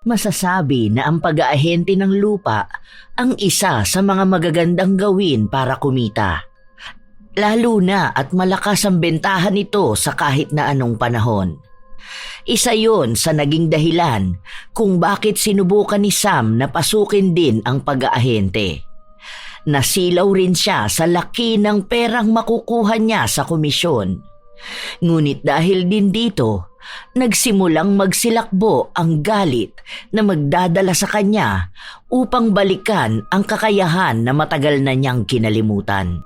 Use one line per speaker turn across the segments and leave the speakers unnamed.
Masasabi na ang pag-aahente ng lupa ang isa sa mga magagandang gawin para kumita. Lalo na at malakas ang bentahan nito sa kahit na anong panahon. Isa yon sa naging dahilan kung bakit sinubukan ni Sam na pasukin din ang pag-aahente. Nasilaw rin siya sa laki ng perang makukuha niya sa komisyon. Ngunit dahil din dito, nagsimulang magsilakbo ang galit na magdadala sa kanya upang balikan ang kakayahan na matagal na niyang kinalimutan.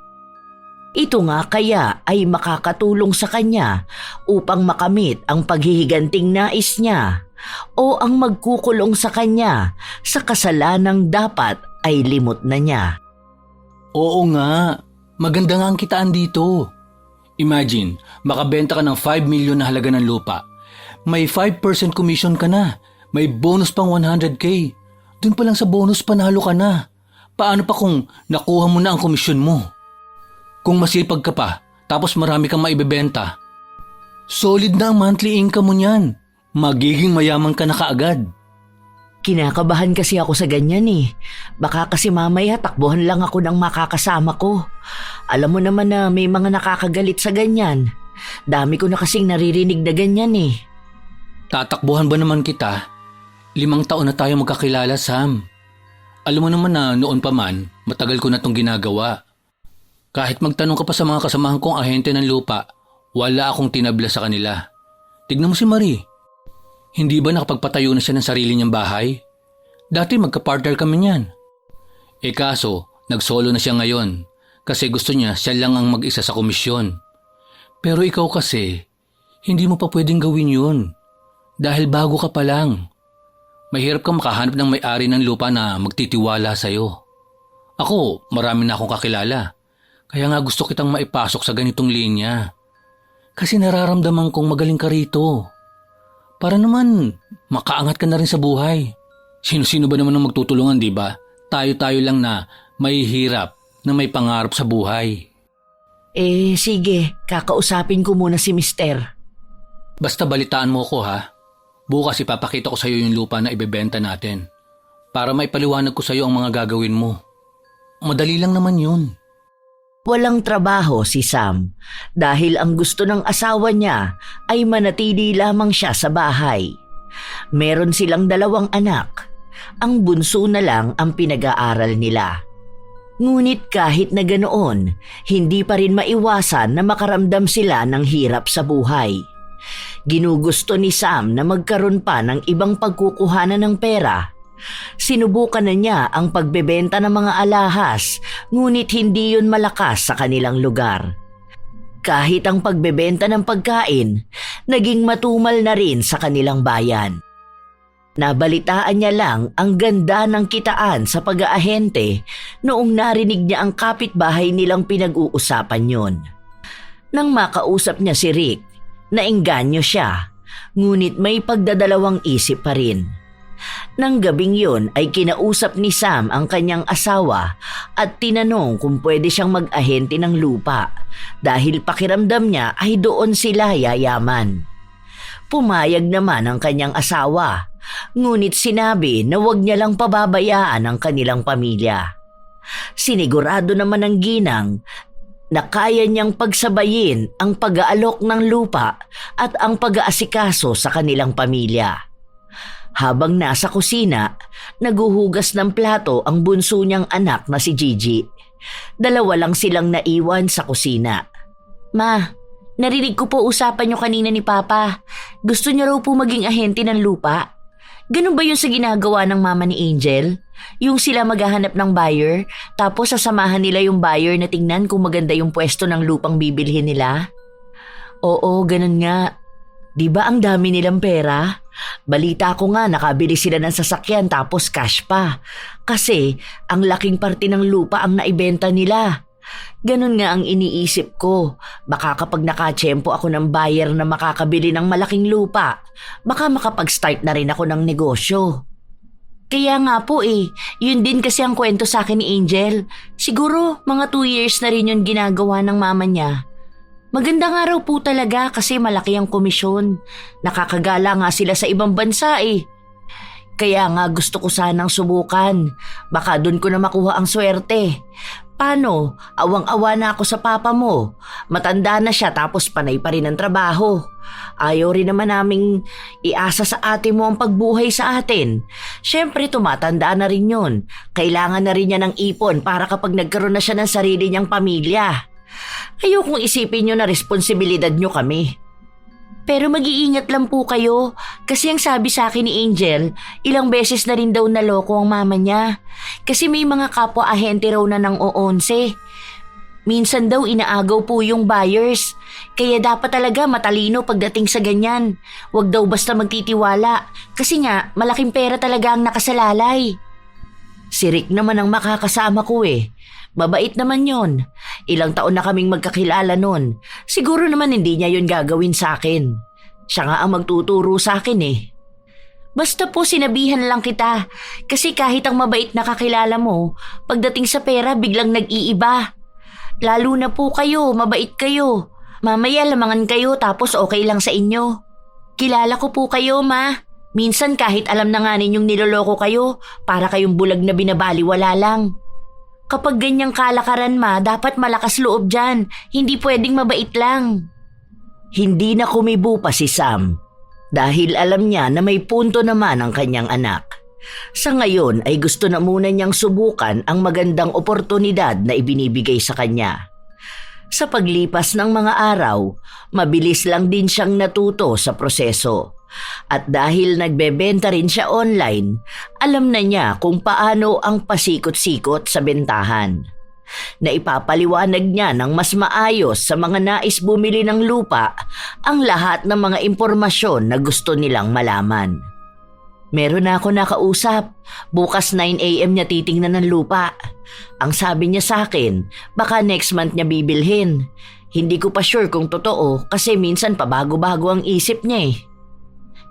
Ito nga kaya ay makakatulong sa kanya upang makamit ang paghihiganting nais niya o ang magkukulong sa kanya sa kasalanang dapat ay limot na niya.
Oo nga, maganda nga ang kitaan dito. Imagine, makabenta ka ng 5 million na halaga ng lupa. May 5% commission ka na. May bonus pang 100k. Dun pa lang sa bonus panalo ka na. Paano pa kung nakuha mo na ang komisyon mo? Kung masipag ka pa, tapos marami kang maibebenta, solid na ang monthly income mo niyan. Magiging mayaman ka na kaagad.
Kinakabahan kasi ako sa ganyan eh. Baka kasi mamaya takbuhan lang ako ng makakasama ko. Alam mo naman na may mga nakakagalit sa ganyan. Dami ko na kasing naririnig na ganyan eh.
Tatakbuhan ba naman kita? 5 taon na tayo magkakilala, Sam. Alam mo naman na noon pa man, matagal ko na itong ginagawa. Kahit magtanong ka pa sa mga kasamahan kong ahente ng lupa, wala akong tinabla sa kanila. Tignan mo si Marie. Hindi ba nakapagpatayo na siya ng sarili niyang bahay? Dati magka-partner kami niyan. Kaso, nagsolo na siya ngayon kasi gusto niya siya lang ang mag-isa sa komisyon. Pero ikaw kasi, hindi mo pa pwedeng gawin yun. Dahil bago ka pa lang. Mahirap kang makahanap ng may-ari ng lupa na magtitiwala sa'yo. Ako, marami na akong kakilala. Kaya nga gusto kitang maipasok sa ganitong linya. Kasi nararamdaman kong magaling ka rito. Para naman, makaangat ka na rin sa buhay. Sino-sino ba naman ang magtutulungan, di ba? Tayo-tayo lang na may hirap, na may pangarap sa buhay.
Sige, kakausapin ko muna si Mister.
Basta balitaan mo ko ha. Bukas ipapakita ko sa iyo yung lupa na ibebenta natin. Para maipaliwanag ko sa iyo ang mga gagawin mo. Madali lang naman yun.
Walang trabaho si Sam dahil ang gusto ng asawa niya ay manatili lamang siya sa bahay. Meron silang 2 anak. Ang bunso na lang ang pinag-aaral nila. Ngunit kahit na ganoon, hindi pa rin maiwasan na makaramdam sila ng hirap sa buhay. Ginugusto ni Sam na magkaroon pa ng ibang pagkukuhanan ng pera. Sinubukan na niya ang pagbebenta ng mga alahas, ngunit hindi yun malakas sa kanilang lugar. Kahit ang pagbebenta ng pagkain, naging matumal na rin sa kanilang bayan. Nabalitaan niya lang ang ganda ng kitaan sa pag-aahente noong narinig niya ang kapitbahay nilang pinag-uusapan yon. Nang makausap niya si Rick, naengganyo siya, ngunit may pagdadalawang isip pa rin. Nang gabing yon ay kinausap ni Sam ang kanyang asawa at tinanong kung pwede siyang mag-ahente ng lupa dahil pakiramdam niya ay doon sila yayaman. Pumayag naman ang kanyang asawa, ngunit sinabi na huwag niya lang pababayaan ang kanilang pamilya. Sinigurado naman ng ginang na kaya niyang pagsabayin ang pag-aalok ng lupa at ang pag-aasikaso sa kanilang pamilya. Habang nasa kusina, naguhugas ng plato ang bunso niyang anak na si Gigi. 2 lang silang naiwan sa kusina. Ma, narinig ko po usapan niyo kanina ni Papa. Gusto niya raw po maging ahente ng lupa. Ganun ba yun sa ginagawa ng mama ni Angel? Yung sila maghahanap ng buyer, tapos sasamahan nila yung buyer na tingnan kung maganda yung pwesto ng lupang bibilhin nila? Oo, ganun nga. Di ba ang dami nilang pera? Balita ko nga nakabili sila ng sasakyan tapos cash pa. Kasi ang laking parte ng lupa ang naibenta nila. Ganun nga ang iniisip ko. Baka kapag nakatsyempo ako ng buyer na makakabili ng malaking lupa, baka makapag-start na rin ako ng negosyo. Kaya nga po yun din kasi ang kwento sa akin ni Angel. Siguro mga 2 years na rin yun ginagawa ng mama niya. Maganda nga raw po talaga kasi malaki ang komisyon. Nakakagala nga sila sa ibang bansa Kaya nga gusto ko sanang subukan. Baka doon ko na makuha ang swerte. Paano? Awang-awa na ako sa papa mo. Matanda na siya tapos panay pa rin ang trabaho. Ayaw rin naman naming iasa sa ate mo ang pagbuhay sa atin. Siyempre tumatanda na rin yun. Kailangan na rin niya ng ipon para kapag nagkaroon na siya ng sarili niyang pamilya. Ayokong isipin niyo na responsibilidad niyo kami. Pero mag-iingat lang po kayo kasi ang sabi sa akin ni Angel, ilang beses na rin daw naloko ang mama niya. Kasi may mga kapwa-ahente raw na ng O11. Minsan daw inaagaw po yung buyers. Kaya dapat talaga matalino pagdating sa ganyan. Huwag daw basta magtitiwala kasi nga malaking pera talaga ang nakasalalay. Si Rick naman ang makakasama ko eh. Mabait naman yon. Ilang taon na kaming magkakilala nun. Siguro naman hindi niya yon gagawin sa akin. Siya nga ang magtuturo sa akin eh. Basta po sinabihan lang kita. Kasi kahit ang mabait na kakilala mo, pagdating sa pera biglang nag-iiba. Lalo na po kayo, mabait kayo. Mamaya lamangan kayo tapos okay lang sa inyo. Kilala ko po kayo, ma. Minsan kahit alam na nga ninyong niloloko kayo, para kayong bulag na binabaliwala lang. Kapag ganyang kalakaran ma, dapat malakas loob dyan. Hindi pwedeng mabait lang. Hindi na kumibo pa si Sam dahil alam niya na may punto naman ang kanyang anak. Sa ngayon ay gusto na muna niyang subukan ang magandang oportunidad na ibinibigay sa kanya. Sa paglipas ng mga araw, mabilis lang din siyang natuto sa proseso. At dahil nagbebenta rin siya online, alam na niya kung paano ang pasikot-sikot sa bentahan. Naipapaliwanag niya ng mas maayos sa mga nais bumili ng lupa ang lahat ng mga impormasyon na gusto nilang malaman. Meron na ako nakausap. Bukas 9 a.m. niya titingnan ng lupa. Ang sabi niya sa akin, baka next month niya bibilhin. Hindi ko pa sure kung totoo kasi minsan pabago-bago ang isip niya eh.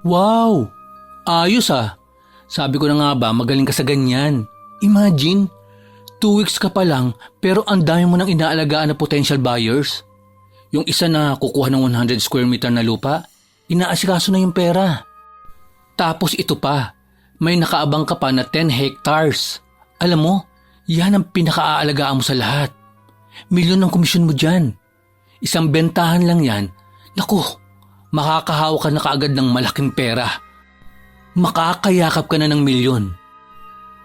Wow! Ayos ah. Sabi ko na nga ba magaling ka sa ganyan. Imagine, 2 weeks ka pa lang pero ang dami mo nang inaalagaan na potential buyers. Yung isa na kukuha ng 100 square meter na lupa, inaasikaso na yung pera. Tapos ito pa, may nakaabang ka pa na 10 hectares. Alam mo, yan ang pinakaaalagaan mo sa lahat. Milyon ang komisyon mo dyan. Isang bentahan lang yan. Naku, makakahawa ka na kaagad ng malaking pera. Makakayakap ka na ng milyon.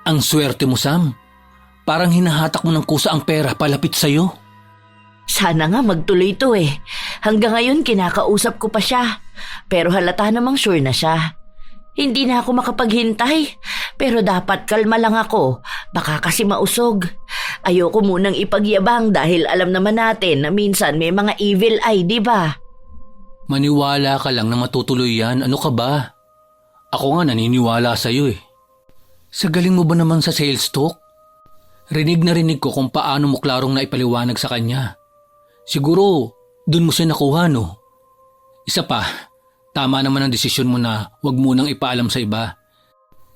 Ang swerte mo, Sam. Parang hinahatak mo ng kusa ang pera palapit sa'yo.
Sana nga magtuloy to eh. Hanggang ngayon kinakausap ko pa siya. Pero halata namang sure na siya. Hindi na ako makapaghintay. Pero dapat kalma lang ako. Baka kasi mausog. Ayoko munang ipagyabang dahil alam naman natin na minsan may mga evil eye, di ba?
Maniwala ka lang na matutuloy yan. Ano ka ba? Ako nga naniniwala sa'yo eh. Sa galing mo ba naman sa sales talk? Rinig na rinig ko kung paano mo klarong naipaliwanag sa kanya. Siguro, dun mo siya nakuha, no? Isa pa, tama naman ang desisyon mo na wag munang ipaalam sa iba.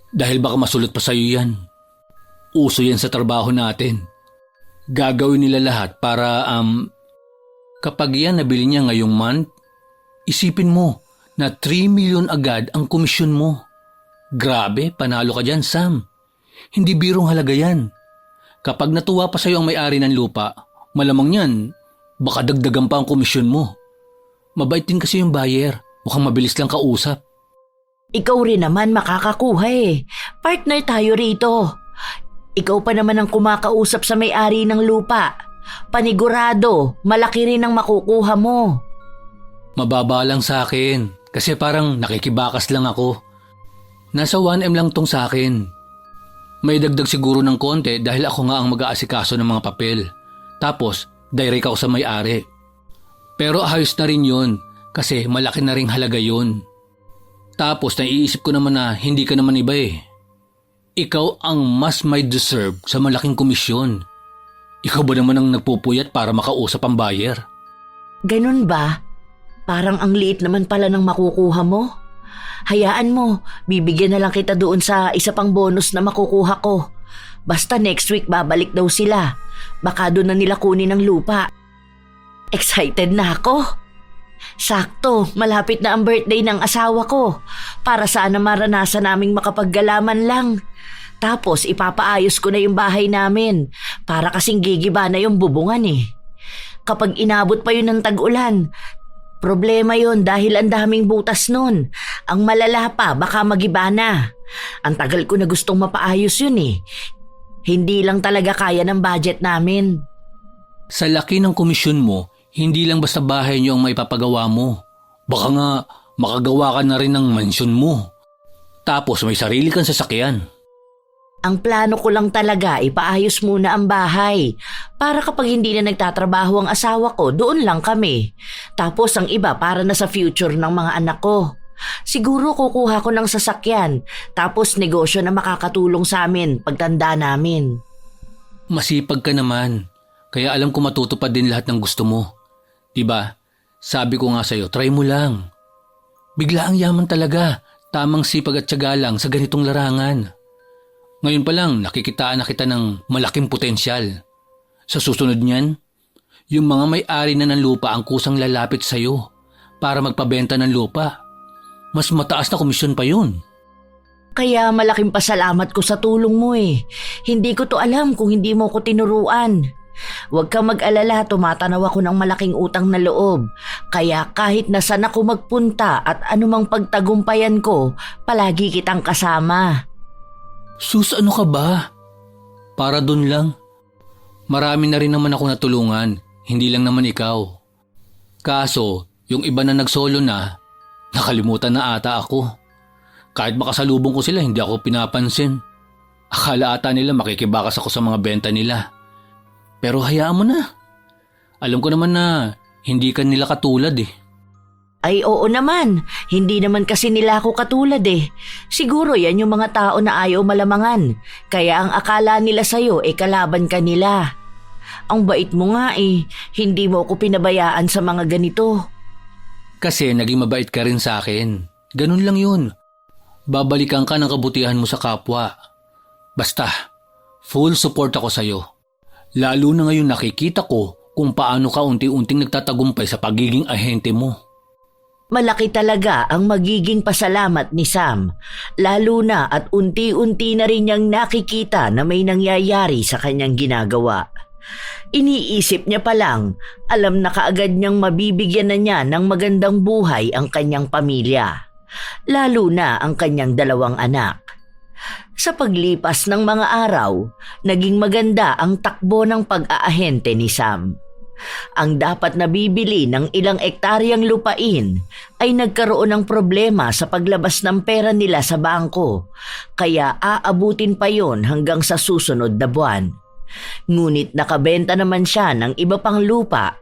Dahil baka masulot pa sa'yo yan. Uso yan sa trabaho natin. Gagawin nila lahat para, kapag yan nabili niya ngayong month, isipin mo na 3 million agad ang komisyon mo. Grabe, panalo ka dyan, Sam. Hindi birong halaga yan. Kapag natuwa pa sa'yo ang may-ari ng lupa, malamang yan, baka dagdagan pa ang komisyon mo. Mabait din kasi yung buyer. Mukhang mabilis lang kausap.
Ikaw rin naman makakakuha eh. Partner tayo rito. Ikaw pa naman ang kumakausap sa may-ari ng lupa. Panigurado, malaki rin ang makukuha mo.
Mababa lang sa akin kasi parang nakikibakas lang ako. Nasa 1M lang tong sa akin. May dagdag siguro ng konti dahil ako nga ang mag-aasikaso ng mga papel. Tapos, direct ako sa may-ari. Pero ayos na rin yun kasi malaki na ring halaga yun. Tapos naiisip ko naman na hindi ka naman iba eh. Ikaw ang mas may deserve sa malaking komisyon. Ikaw ba naman ang nagpupuyat para makausap ang buyer?
Ganun ba? Parang ang liit naman pala ng makukuha mo. Hayaan mo, bibigyan na lang kita doon sa isa pang bonus na makukuha ko. Basta next week babalik daw sila. Baka doon na nila kunin ang lupa. Excited na ako. Sakto, malapit na ang birthday ng asawa ko. Para sana maranasan naming makapaggalaman lang. Tapos ipapaayos ko na yung bahay namin. Para kasing gigiba na yung bubungan eh. Kapag inabot pa yun ng tag-ulan, problema yun dahil ang daming butas nun. Ang malala pa, baka magiba na. Ang tagal ko na gustong mapaayos yun eh. Hindi lang talaga kaya ng budget namin.
Sa laki ng komisyon mo, hindi lang basta bahay niyo ang maipapagawa mo. Baka nga makagawa ka na rin ng mansyon mo. Tapos may sarili kang sasakyan.
Ang plano ko lang talaga ipaayos muna ang bahay para kapag hindi na nagtatrabaho ang asawa ko, doon lang kami. Tapos ang iba para na sa future ng mga anak ko. Siguro kukuha ko ng sasakyan tapos negosyo na makakatulong sa amin pagtanda namin.
Masipag ka naman, kaya alam ko matutupad din lahat ng gusto mo. Diba? Sabi ko nga sa'yo, try mo lang. Bigla ang yaman talaga, tamang sipag at tiyaga lang sa ganitong larangan. Ngayon pa lang nakikitaan na kita ng malaking potensyal. Sa susunod niyan, yung mga may-ari na ng lupa ang kusang lalapit sa'yo para magpabenta ng lupa. Mas mataas na komisyon pa yun.
Kaya malaking pasalamat ko sa tulong mo eh. Hindi ko to alam kung hindi mo ko tinuruan. Huwag kang mag-alala, tumatanaw ako ng malaking utang na loob. Kaya kahit nasan ako magpunta at anumang pagtagumpayan ko, palagi kitang kasama.
Sus, ano ka ba? Para dun lang. Marami na rin naman ako natulungan, hindi lang naman ikaw. Kaso, yung iba na nagsolo na, nakalimutan na ata ako. Kahit makasalubong ko sila, hindi ako pinapansin. Akala ata nila makikibakas ako sa mga benta nila. Pero hayaan mo na. Alam ko naman na hindi ka nila katulad eh.
Ay oo naman, hindi naman kasi nila ako katulad eh. Siguro yan yung mga tao na ayaw malamangan. Kaya ang akala nila sa'yo kalaban ka nila. Ang bait mo nga eh, hindi mo ako pinabayaan sa mga ganito.
Kasi naging mabait ka rin sa akin. Ganun lang yun. Babalikan ka ng kabutihan mo sa kapwa. Basta, full support ako sa'yo. Lalo na ngayon nakikita ko kung paano ka unti-unting nagtatagumpay sa pagiging ahente mo.
Malaki talaga ang magiging pasalamat ni Sam, lalo na at unti-unti na rin niyang nakikita na may nangyayari sa kanyang ginagawa. Iniisip niya pa lang, alam na kaagad niyang mabibigyan na niya ng magandang buhay ang kanyang pamilya, lalo na ang kanyang 2 anak. Sa paglipas ng mga araw, naging maganda ang takbo ng pag-aahente ni Sam. Ang dapat nabibili ng ilang ektaryang lupain ay nagkaroon ng problema sa paglabas ng pera nila sa bangko, kaya aabutin pa yon hanggang sa susunod na buwan. Ngunit nakabenta naman siya ng iba pang lupa,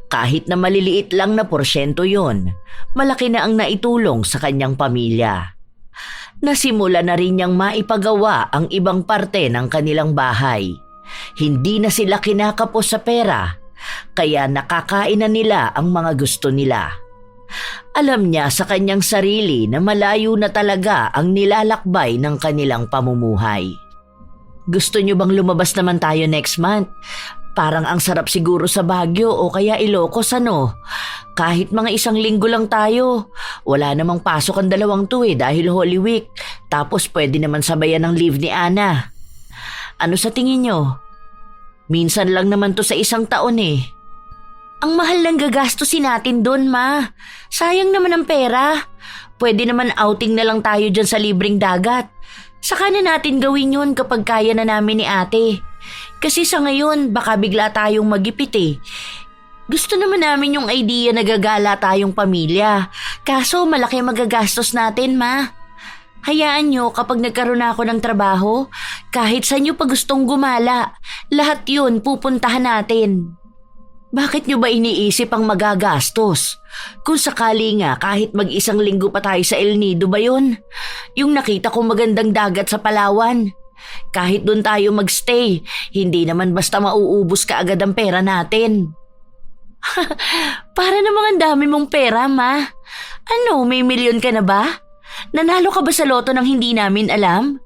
kahit na maliliit lang na porsyento yon, malaki na ang naitulong sa kanyang pamilya. Nasimula na rin niyang maipagawa ang ibang parte ng kanilang bahay. Hindi na sila kinakapos sa pera, kaya nakakain na nila ang mga gusto nila. Alam niya sa kanyang sarili na malayo na talaga ang nilalakbay ng kanilang pamumuhay. Gusto niyo bang lumabas naman tayo next month? Parang ang sarap siguro sa Baguio o kaya Ilocos ano? Kahit mga 1 linggo lang tayo. Wala namang pasok ang 2 to dahil Holy Week. Tapos pwede naman sabayan ng leave ni Ana. Ano sa tingin niyo? Minsan lang naman to sa 1 taon eh. Ang mahal lang gagastusin natin doon, Ma. Sayang naman ang pera. Pwede naman outing na lang tayo dyan sa libreng dagat. Saka na natin gawin yun kapag kaya na namin ni ate. Kasi sa ngayon, baka bigla tayong magipit eh. Gusto naman namin yung idea na gagala tayong pamilya. Kaso malaki magagastos natin, Ma. Hayaan nyo kapag nagkaroon na ako ng trabaho, kahit sa nyo pa gustong gumala, lahat yun pupuntahan natin. Bakit nyo ba iniisip ang magagastos? Kung sakali nga kahit mag-1 linggo pa tayo sa El Nido ba yun? Yung nakita kong magandang dagat sa Palawan. Kahit doon tayo magstay, hindi naman basta mauubos ka agad ang pera natin. Para namang ang dami mong pera, Ma. Ano, may milyon ka na ba? Nanalo ka ba sa loto nang hindi namin alam?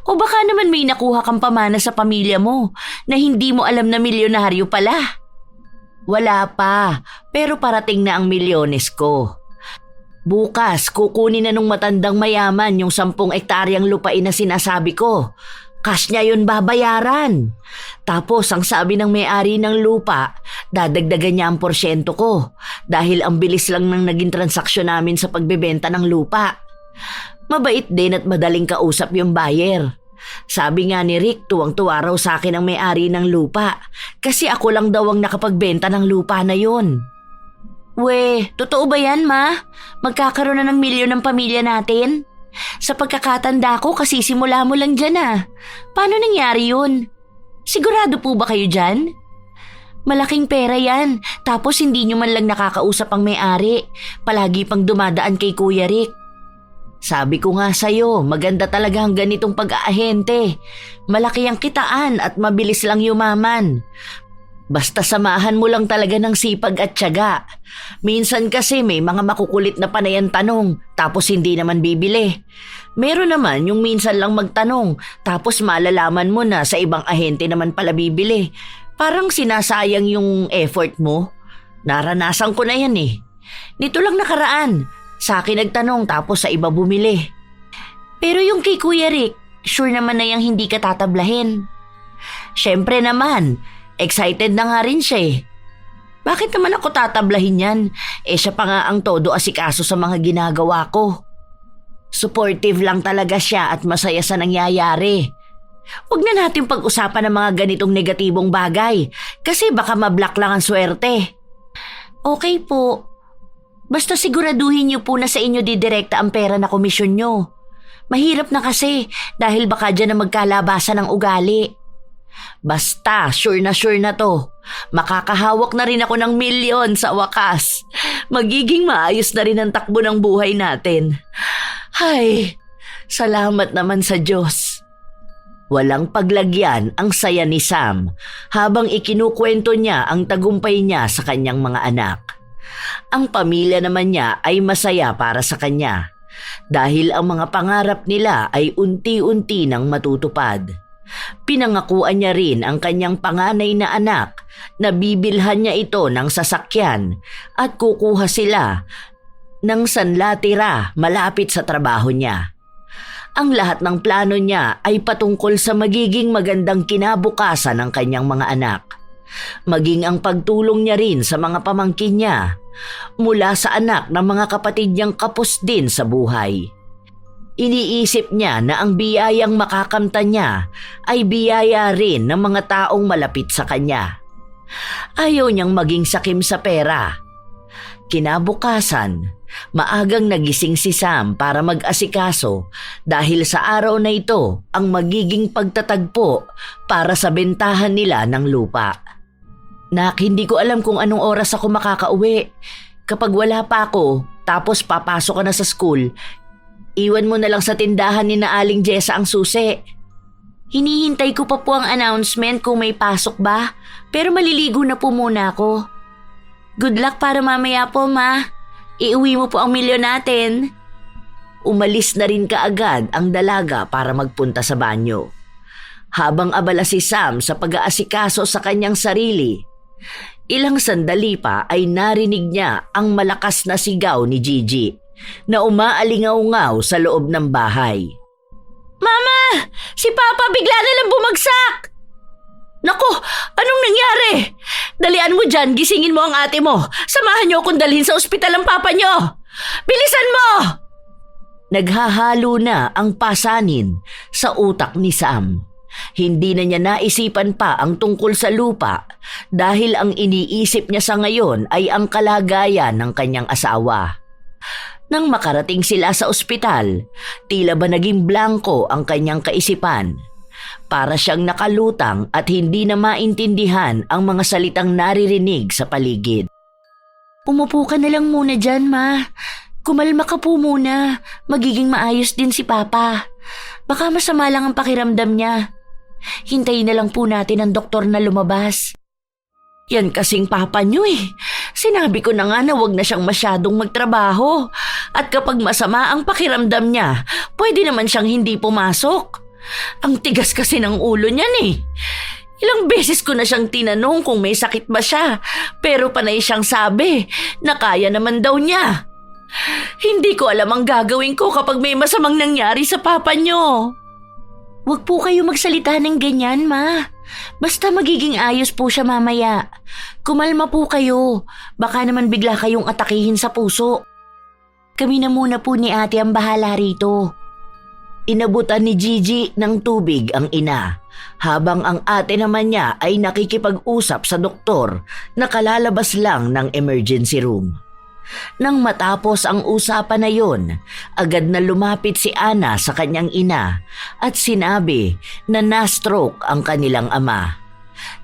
O baka naman may nakuha kang pamana sa pamilya mo na hindi mo alam na milyonaryo pala? Wala pa, pero parating na ang milyones ko. Bukas, kukunin na nung matandang mayaman yung 10 ektaryang lupain na sinasabi ko. Cash niya yun babayaran. Tapos ang sabi ng may-ari ng lupa, dadagdagan niya ang porsyento ko dahil ang bilis lang ng naging transaksyon namin sa pagbebenta ng lupa. Mabait din at madaling kausap yung buyer. Sabi nga ni Rick, tuwang-tuwa raw sa akin ang may-ari ng lupa kasi ako lang daw ang nakapagbenta ng lupa na yun. We, totoo ba yan, Ma? Magkakaroon na ng milyon ng pamilya natin? Sa pagkakatanda ko, kasisimula mo lang dyan ah. Paano nangyari yun? Sigurado po ba kayo dyan? Malaking pera yan, tapos hindi nyo man lang nakakausap ang may-ari. Palagi pang dumadaan kay Kuya Rick. Sabi ko nga sa'yo, maganda talaga ang ganitong pag-aahente. Malaki ang kitaan at mabilis lang yumaman. Basta samahan mo lang talaga ng sipag at tiyaga. Minsan kasi may mga makukulit na panayan tanong tapos hindi naman bibili. Meron naman yung minsan lang magtanong tapos malalaman mo na sa ibang ahente naman pala bibili. Parang sinasayang yung effort mo. Naranasan ko na yan eh. Nito lang nakaraan, sa akin nagtanong tapos sa iba bumili. Pero yung kay Kuya Rick, sure naman na yung hindi ka tatablahin. Syempre naman, excited na nga rin siya eh. Bakit naman ako tatablahin yan? Siya pa nga ang todo asikaso sa mga ginagawa ko. Supportive lang talaga siya at masaya sa nangyayari. Huwag na natin pag-usapan ng mga ganitong negatibong bagay kasi baka mablock lang ang swerte. Okay po. Basta siguraduhin niyo po na sa inyo didirekta ang pera na komisyon niyo. Mahirap na kasi dahil baka dyan na magkalabasan ng ugali. Basta, sure na to. Makakahawak na rin ako ng milyon sa wakas. Magiging maayos na rin ang takbo ng buhay natin. Ay, salamat naman sa Diyos. Walang paglagyan ang saya ni Sam habang ikinukwento niya ang tagumpay niya sa kanyang mga anak. Ang pamilya naman niya ay masaya para sa kanya dahil ang mga pangarap nila ay unti-unti nang matutupad. Pinangakuan niya rin ang kanyang panganay na anak na bibilhan niya ito ng sasakyan at kukuha sila ng sanlatira malapit sa trabaho niya. Ang lahat ng plano niya ay patungkol sa magiging magandang kinabukasan ng kanyang mga anak. Maging ang pagtulong niya rin sa mga pamangkin niya mula sa anak ng mga kapatid niyang kapos din sa buhay. Iniisip niya na ang biyayang makakamtan niya ay biyaya rin ng mga taong malapit sa kanya. Ayaw niyang maging sakim sa pera. Kinabukasan, maagang nagising si Sam para mag-asikaso dahil sa araw na ito ang magiging pagtatagpo para sa bentahan nila ng lupa. Nak, hindi ko alam kung anong oras ako makakauwi. Kapag wala pa ako, tapos papasok ka na sa school, iwan mo na lang sa tindahan ni na Aling Jessa ang susi. Hinihintay ko pa po ang announcement kung may pasok ba, pero maliligo na po muna ako. Good luck para mamaya po, Ma. Iuwi mo po ang milyon natin. Umalis na rin kaagad ang dalaga para magpunta sa banyo. Habang abala si Sam sa pag-aasikaso sa kanyang sarili, ilang sandali pa ay narinig niya ang malakas na sigaw ni Gigi na umaalingaw-ngaw sa loob ng bahay. Mama! Si Papa bigla na lang bumagsak! Naku! Anong nangyari? Dalian mo dyan, gisingin mo ang ate mo. Samahan niyo akong dalhin sa ospital ang papa niyo. Bilisan mo! Naghahalo na ang pasanin sa utak ni Sam. Hindi na niya naisipan pa ang tungkol sa lupa dahil ang iniisip niya sa ngayon ay ang kalagayan ng kanyang asawa. Nang makarating sila sa ospital, tila ba naging blanko ang kanyang kaisipan. Para siyang nakalutang at hindi na maintindihan ang mga salitang naririnig sa paligid. Umupo ka na lang muna dyan, Ma. Kumalma ka po muna. Magiging maayos din si Papa. Baka masama lang ang pakiramdam niya. Hintayin na lang po natin ang doktor na lumabas. Yan kasing papa niyo eh. Sinabi ko na nga na wag na siyang masyadong magtrabaho. At kapag masama ang pakiramdam niya, pwede naman siyang hindi pumasok. Ang tigas kasi ng ulo niyan eh. Ilang beses ko na siyang tinanong kung may sakit ba siya, pero panay siyang sabi na kaya naman daw niya. Hindi ko alam ang gagawin ko kapag may masamang nangyari sa papa niyo. Huwag po kayo magsalita ng ganyan, Ma. Basta magiging ayos po siya mamaya. Kumalma po kayo. Baka naman bigla kayong atakihin sa puso. Kami na muna po ni ate ang bahala rito. Inabutan ni Gigi ng tubig ang ina, habang ang ate naman niya ay nakikipag-usap sa doktor na kalalabas lang ng emergency room. Nang matapos ang usapan na yon, agad na lumapit si Ana sa kanyang ina at sinabi na na-stroke ang kanilang ama.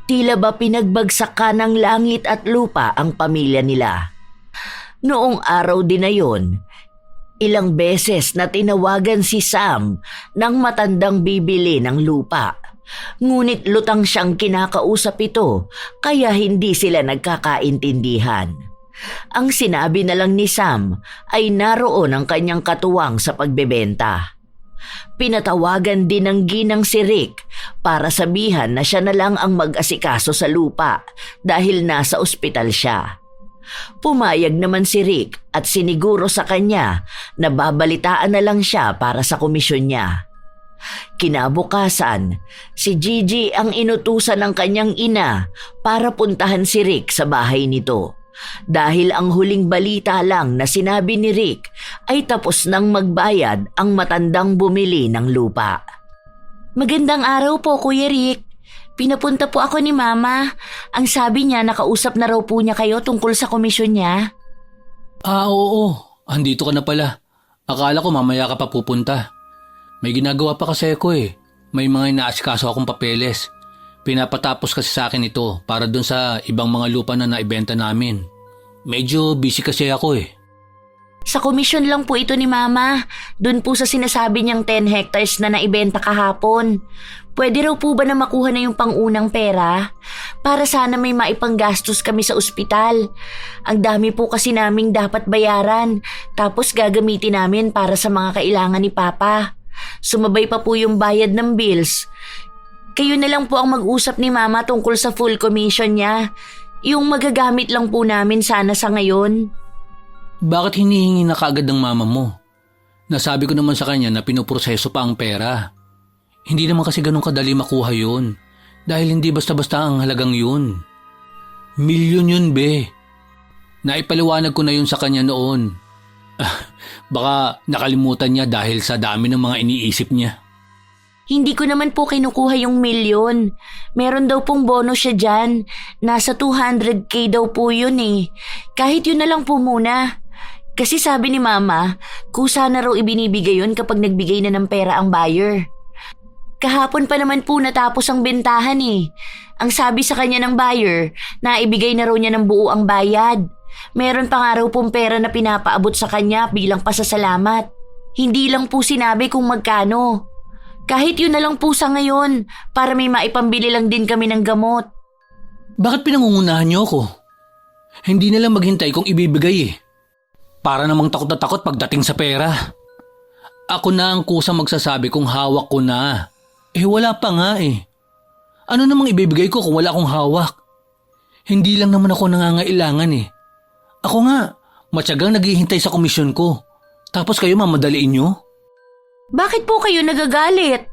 Tila ba pinagbagsakan ng langit at lupa ang pamilya nila. Noong araw din na yon, ilang beses na tinawagan si Sam ng matandang bibili ng lupa. Ngunit lutang siyang kinakausap ito kaya hindi sila nagkakaintindihan. Ang sinabi na lang ni Sam ay naroon ang kanyang katuwang sa pagbebenta. Pinatawagan din ng ginang si Rick para sabihan na siya na lang ang mag-asikaso sa lupa dahil nasa ospital siya. Pumayag naman si Rick at siniguro sa kanya na babalitaan na lang siya para sa komisyon niya. Kinabukasan, si Gigi ang inutusan ng kanyang ina para puntahan si Rick sa bahay nito. Dahil ang huling balita lang na sinabi ni Rick ay tapos nang magbayad ang matandang bumili ng lupa. Magandang araw po, Kuya Rick. Pinapunta po ako ni Mama. Ang sabi niya nakausap na raw po niya kayo tungkol sa komisyon niya.
Oo. Andito ka na pala. Akala ko mamaya ka pa pupunta. May ginagawa pa kasi ako eh. May mga inaasikaso akong papeles. Pinapatapos kasi sa akin ito para dun sa ibang mga lupa na naibenta namin. Medyo busy kasi ako eh.
Sa komisyon lang po ito ni Mama. Dun po sa sinasabi niyang 10 hectares na naibenta kahapon. Pwede raw po ba na makuha na yung pangunang pera? Para sana may maipanggastos kami sa ospital. Ang dami po kasi naming dapat bayaran. Tapos gagamitin namin para sa mga kailangan ni Papa. Sumabay pa po yung bayad ng bills. Kayo na lang po ang mag-usap ni Mama tungkol sa full commission niya. Yung magagamit lang po namin sana sa ngayon.
Bakit hinihingi na kaagad ng mama mo? Nasabi ko naman sa kanya na pinoproseso pa ang pera. Hindi naman kasi ganun kadali makuha yun. Dahil hindi basta-basta ang halagang yun. Milyon yun, be. Naipaliwanag ko na yun sa kanya noon. Baka nakalimutan niya dahil sa dami ng mga iniisip niya.
Hindi ko naman po kinukuha yung milyon. Meron daw pong bonus siya dyan. Nasa 200k daw po yun eh. Kahit yun na lang po muna. Kasi sabi ni Mama, kusa na raw ibinibigay yun kapag nagbigay na ng pera ang buyer. Kahapon pa naman po natapos ang bentahan eh. Ang sabi sa kanya ng buyer, na ibigay na raw niya ng buo ang bayad. Meron pa nga raw pong pera na pinapaabot sa kanya bilang pasasalamat. Hindi lang po sinabi kung magkano. Kahit yun na lang po sa ngayon, para may maipambili lang din kami ng gamot.
Bakit pinangungunahan niyo ako? Hindi na lang maghintay kung ibibigay eh. Para namang takot na takot pagdating sa pera. Ako na ang kusang magsasabi kung hawak ko na. Eh wala pa nga eh. Ano namang ibibigay ko kung wala akong hawak? Hindi lang naman ako nangangailangan eh. Ako nga, matyagang naghihintay sa komisyon ko. Tapos kayo mamadaliin niyo?
Bakit po kayo nagagalit?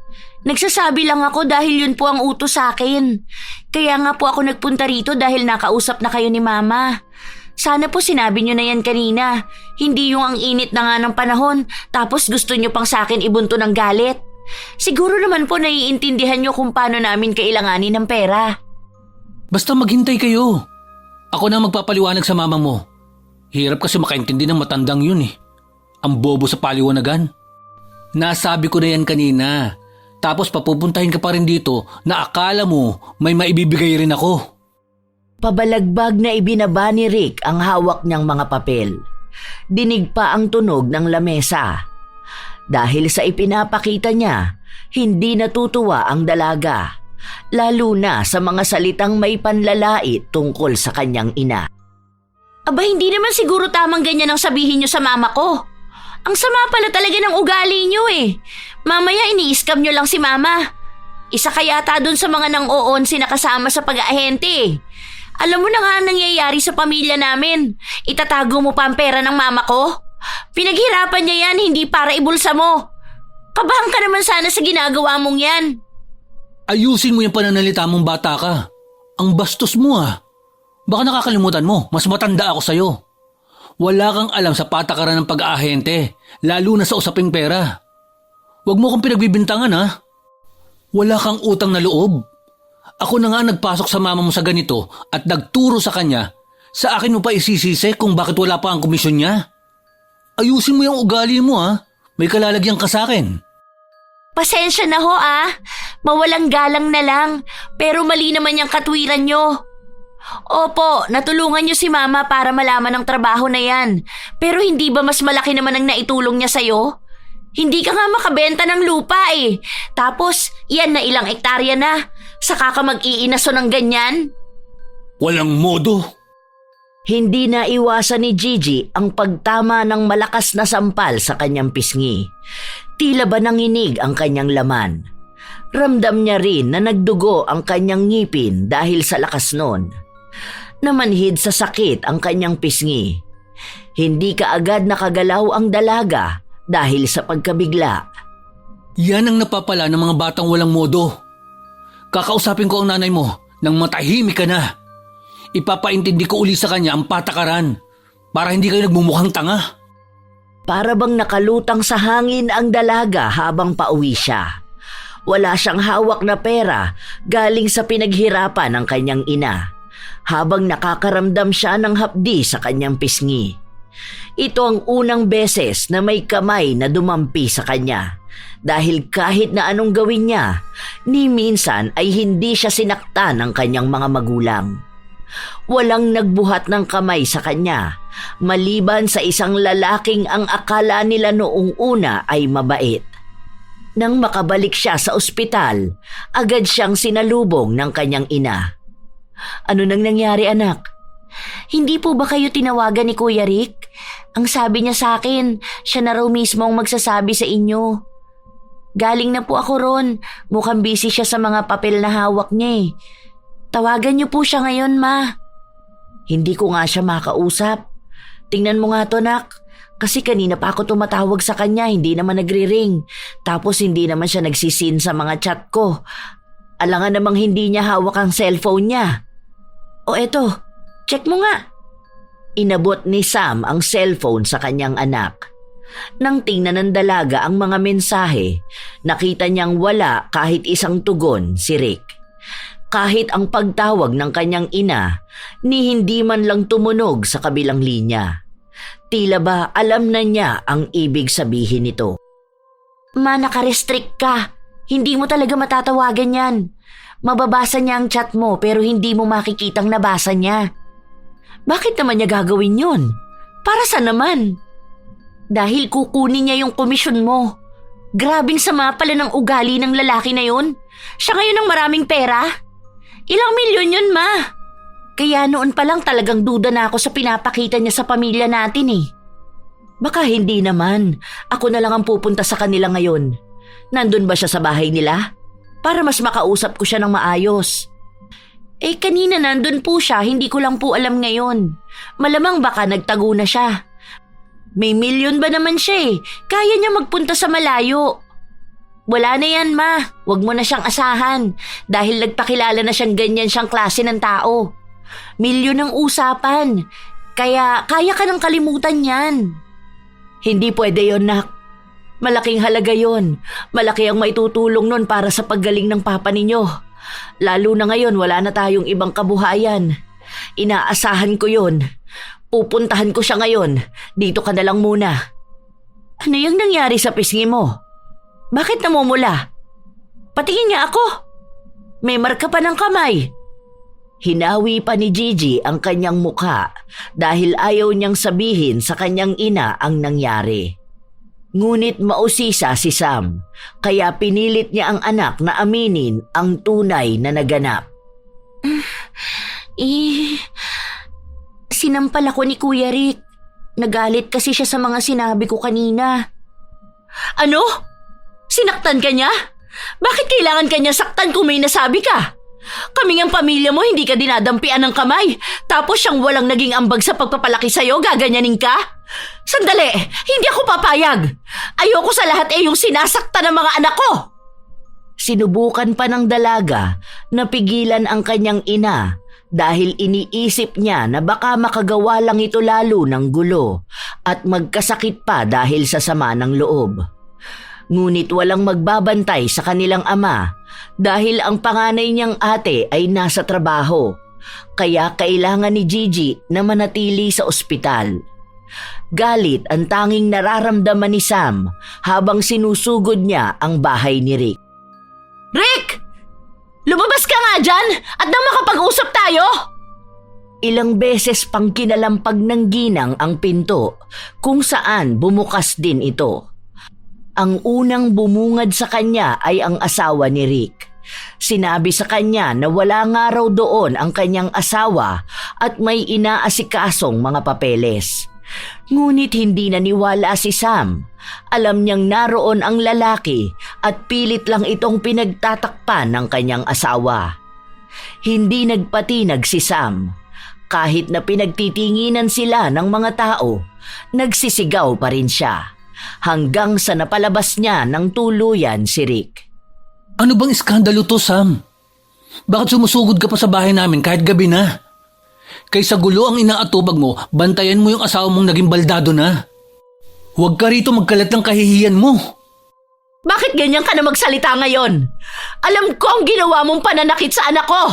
Nagsasabi lang ako dahil yun po ang utos sa akin. Kaya nga po ako nagpunta rito dahil nakausap na kayo ni Mama. Sana po sinabi nyo na yan kanina. Hindi yung ang init na nga ng panahon tapos gusto nyo pang sa akin ibunto ng galit. Siguro naman po naiintindihan nyo kung paano namin kailanganin ng pera.
Basta maghintay kayo. Ako na magpapaliwanag sa mama mo. Hirap kasi makaintindi ng matandang yun eh. Ang bobo sa paliwanagan. Nasabi ko na yan kanina. Tapos papupuntahin ka pa rin dito na akala mo may maibibigay rin ako.
Pabalagbag na ibinaba ni Rick ang hawak niyang mga papel. Dinig pa ang tunog ng lamesa. Dahil sa ipinapakita niya, hindi natutuwa ang dalaga. Lalo na sa mga salitang may panlalait tungkol sa kanyang ina. Aba, hindi naman siguro tamang ganyan ang sabihin niyo sa mama ko. Ang sama pala talaga ng ugali niyo eh. Mamaya ini-scam niyo lang si Mama.
Isa ka yata dun sa mga nang-oonsi na kasama sa pag-aahente. Alam mo na nga ang nangyayari sa pamilya namin. Itatago mo pa ang pera ng mama ko? Pinaghirapan niya yan, hindi para ibulsa mo. Kabahan ka naman sana sa ginagawa mong yan.
Ayusin mo yung pananalita mong bata ka. Ang bastos mo ah. Baka nakakalimutan mo, mas matanda ako sa'yo. Wala kang alam sa patakaran ng pag-aahente, lalo na sa usaping pera. Huwag mo kong pinagbibintangan ha. Wala kang utang na loob. Ako na nga nagpasok sa mama mo sa ganito at nagturo sa kanya. Sa akin mo pa isisisi kung bakit wala pa ang komisyon niya. Ayusin mo yung ugali mo ha. May kalalagyan ka sa akin.
Pasensya na ho Mawalang galang na lang, pero mali naman yung katwiran nyo. Opo, natulungan nyo si mama para malaman ang trabaho na yan. Pero hindi ba mas malaki naman ang naitulong niya sa'yo? Hindi ka nga makabenta ng lupa eh. Tapos, yan na ilang ektarya na. Saka ka mag-iinaso ng ganyan?
Walang modo.
Hindi na iwasan ni Gigi ang pagtama ng malakas na sampal sa kanyang pisngi. Tila ba nanginig ang kanyang laman. Ramdam niya rin na nagdugo ang kanyang ngipin dahil sa lakas nun. Namanhid sa sakit ang kanyang pisngi. Hindi kaagad nakagalaw ang dalaga dahil sa pagkabigla.
Yan ang napapala ng mga batang walang modo. Kakausapin ko ang nanay mo nang matahimik ka na. Ipapaintindi ko uli sa kanya ang patakaran para hindi kayo nagmumukhang tanga.
Para bang nakalutang sa hangin ang dalaga habang pauwi siya. Wala siyang hawak na pera galing sa pinaghirapan ng kanyang ina, habang nakakaramdam siya ng hapdi sa kanyang pisngi. Ito ang unang beses na may kamay na dumampi sa kanya, dahil kahit na anong gawin niya, ni minsan ay hindi siya sinaktan ng kanyang mga magulang. Walang nagbuhat ng kamay sa kanya, maliban sa isang lalaking ang akala nila noong una ay mabait. Nang makabalik siya sa ospital, agad siyang sinalubong ng kanyang ina. Ano nang nangyari, anak?
Hindi po ba kayo tinawagan ni Kuya Rick? Ang sabi niya sa akin, siya na raw mismo ang magsasabi sa inyo. Galing na po ako ron. Mukhang busy siya sa mga papel na hawak niya eh. Tawagan niyo po siya ngayon, ma.
Hindi ko nga siya makausap. Tingnan mo nga to, nak. Kasi kanina pa ako tumatawag sa kanya, hindi naman nagre-ring. Tapos hindi naman siya nagsisin sa mga chat ko. Alangan namang hindi niya hawak ang cellphone niya. O eto, check mo nga. Inabot ni Sam ang cellphone sa kanyang anak. Nang tingnan ng dalaga ang mga mensahe, nakita niyang wala kahit isang tugon si Rick. Kahit ang pagtawag ng kanyang ina, ni hindi man lang tumunog sa kabilang linya. Tila ba alam na niya ang ibig sabihin nito.
Ma, naka-restrict ka. Hindi mo talaga matatawagan yan. Mababasa niya ang chat mo pero hindi mo makikitang nabasa niya.
Bakit naman niya gagawin yun? Para saan naman?
Dahil kukunin niya yung komisyon mo. Grabing sama pala ng ugali ng lalaki na yun. Siya ngayon ang maraming pera. Ilang milyon yun, ma. Kaya noon pa lang talagang duda na ako sa pinapakita niya sa pamilya natin eh.
Baka hindi naman. Ako na lang ang pupunta sa kanila ngayon. Nandun ba siya sa bahay nila? Para mas makausap ko siya ng maayos.
Eh kanina nandun po siya, hindi ko lang po alam ngayon. Malamang baka nagtago na siya. May milyon ba naman siya eh. Kaya niya magpunta sa malayo. Wala na yan, ma. Huwag mo na siyang asahan. Dahil nagpakilala na siyang ganyan siyang klase ng tao. Milyon ang usapan. Kaya kaya ka nang kalimutan yan.
Hindi pwede yon, nak. Malaking halaga yon. Malaki ang maitutulong nun para sa paggaling ng papa ninyo. Lalo na ngayon wala na tayong ibang kabuhayan. Inaasahan ko yon. Pupuntahan ko siya ngayon. Dito ka na lang muna. Ano yung nangyari sa pisngi mo? Bakit namumula? Patingin nga ako. May marka pa ng kamay. Hinawi pa ni Gigi ang kanyang mukha dahil ayaw niyang sabihin sa kanyang ina ang nangyari. Ngunit mausisa si Sam, kaya pinilit niya ang anak na aminin ang tunay na naganap.
Sinampal ako ni Kuya Rick. Nagalit kasi siya sa mga sinabi ko kanina.
Ano? Sinaktan ka niya?
Bakit kailangan kanya saktan kung may nasabi ka? Kaming ang pamilya mo, hindi ka dinadampian ng kamay. Tapos siyang walang naging ambag sa pagpapalaki sa'yo, gaganyanin ka? Sandali, hindi ako papayag. Ayoko sa lahat yung sinasaktan ng mga anak ko.
Sinubukan pa ng dalaga na pigilan ang kanyang ina dahil iniisip niya na baka makagawa lang ito lalo ng gulo at magkasakit pa dahil sa sama ng loob. Ngunit walang magbabantay sa kanilang ama dahil ang panganay niyang ate ay nasa trabaho, kaya kailangan ni Gigi na manatili sa ospital. Galit ang tanging nararamdaman ni Sam habang sinusugod niya ang bahay ni Rick.
Rick! Lumabas ka nga dyan at nang makapag-usap tayo!
Ilang beses pang kinalampag ng ginang ang pinto kung saan bumukas din ito. Ang unang bumungad sa kanya ay ang asawa ni Rick. Sinabi sa kanya na wala nga raw doon ang kanyang asawa at may inaasikasong mga papeles. Ngunit hindi naniwala si Sam. Alam niyang naroon ang lalaki at pilit lang itong pinagtatakpan ng kanyang asawa. Hindi nagpatinag si Sam. Kahit na pinagtitinginan sila ng mga tao, nagsisigaw pa rin siya. Hanggang sa napalabas niya ng tuluyan si Rick.
Ano bang iskandalo to, Sam? Bakit sumusugod ka pa sa bahay namin kahit gabi na? Kaysa gulo ang inaatubag mo, bantayan mo yung asawa mong naging baldado na. Huwag ka rito magkalat ng kahihiyan mo.
Bakit ganyan ka na magsalita ngayon? Alam ko ang ginawa mong pananakit sa anak ko.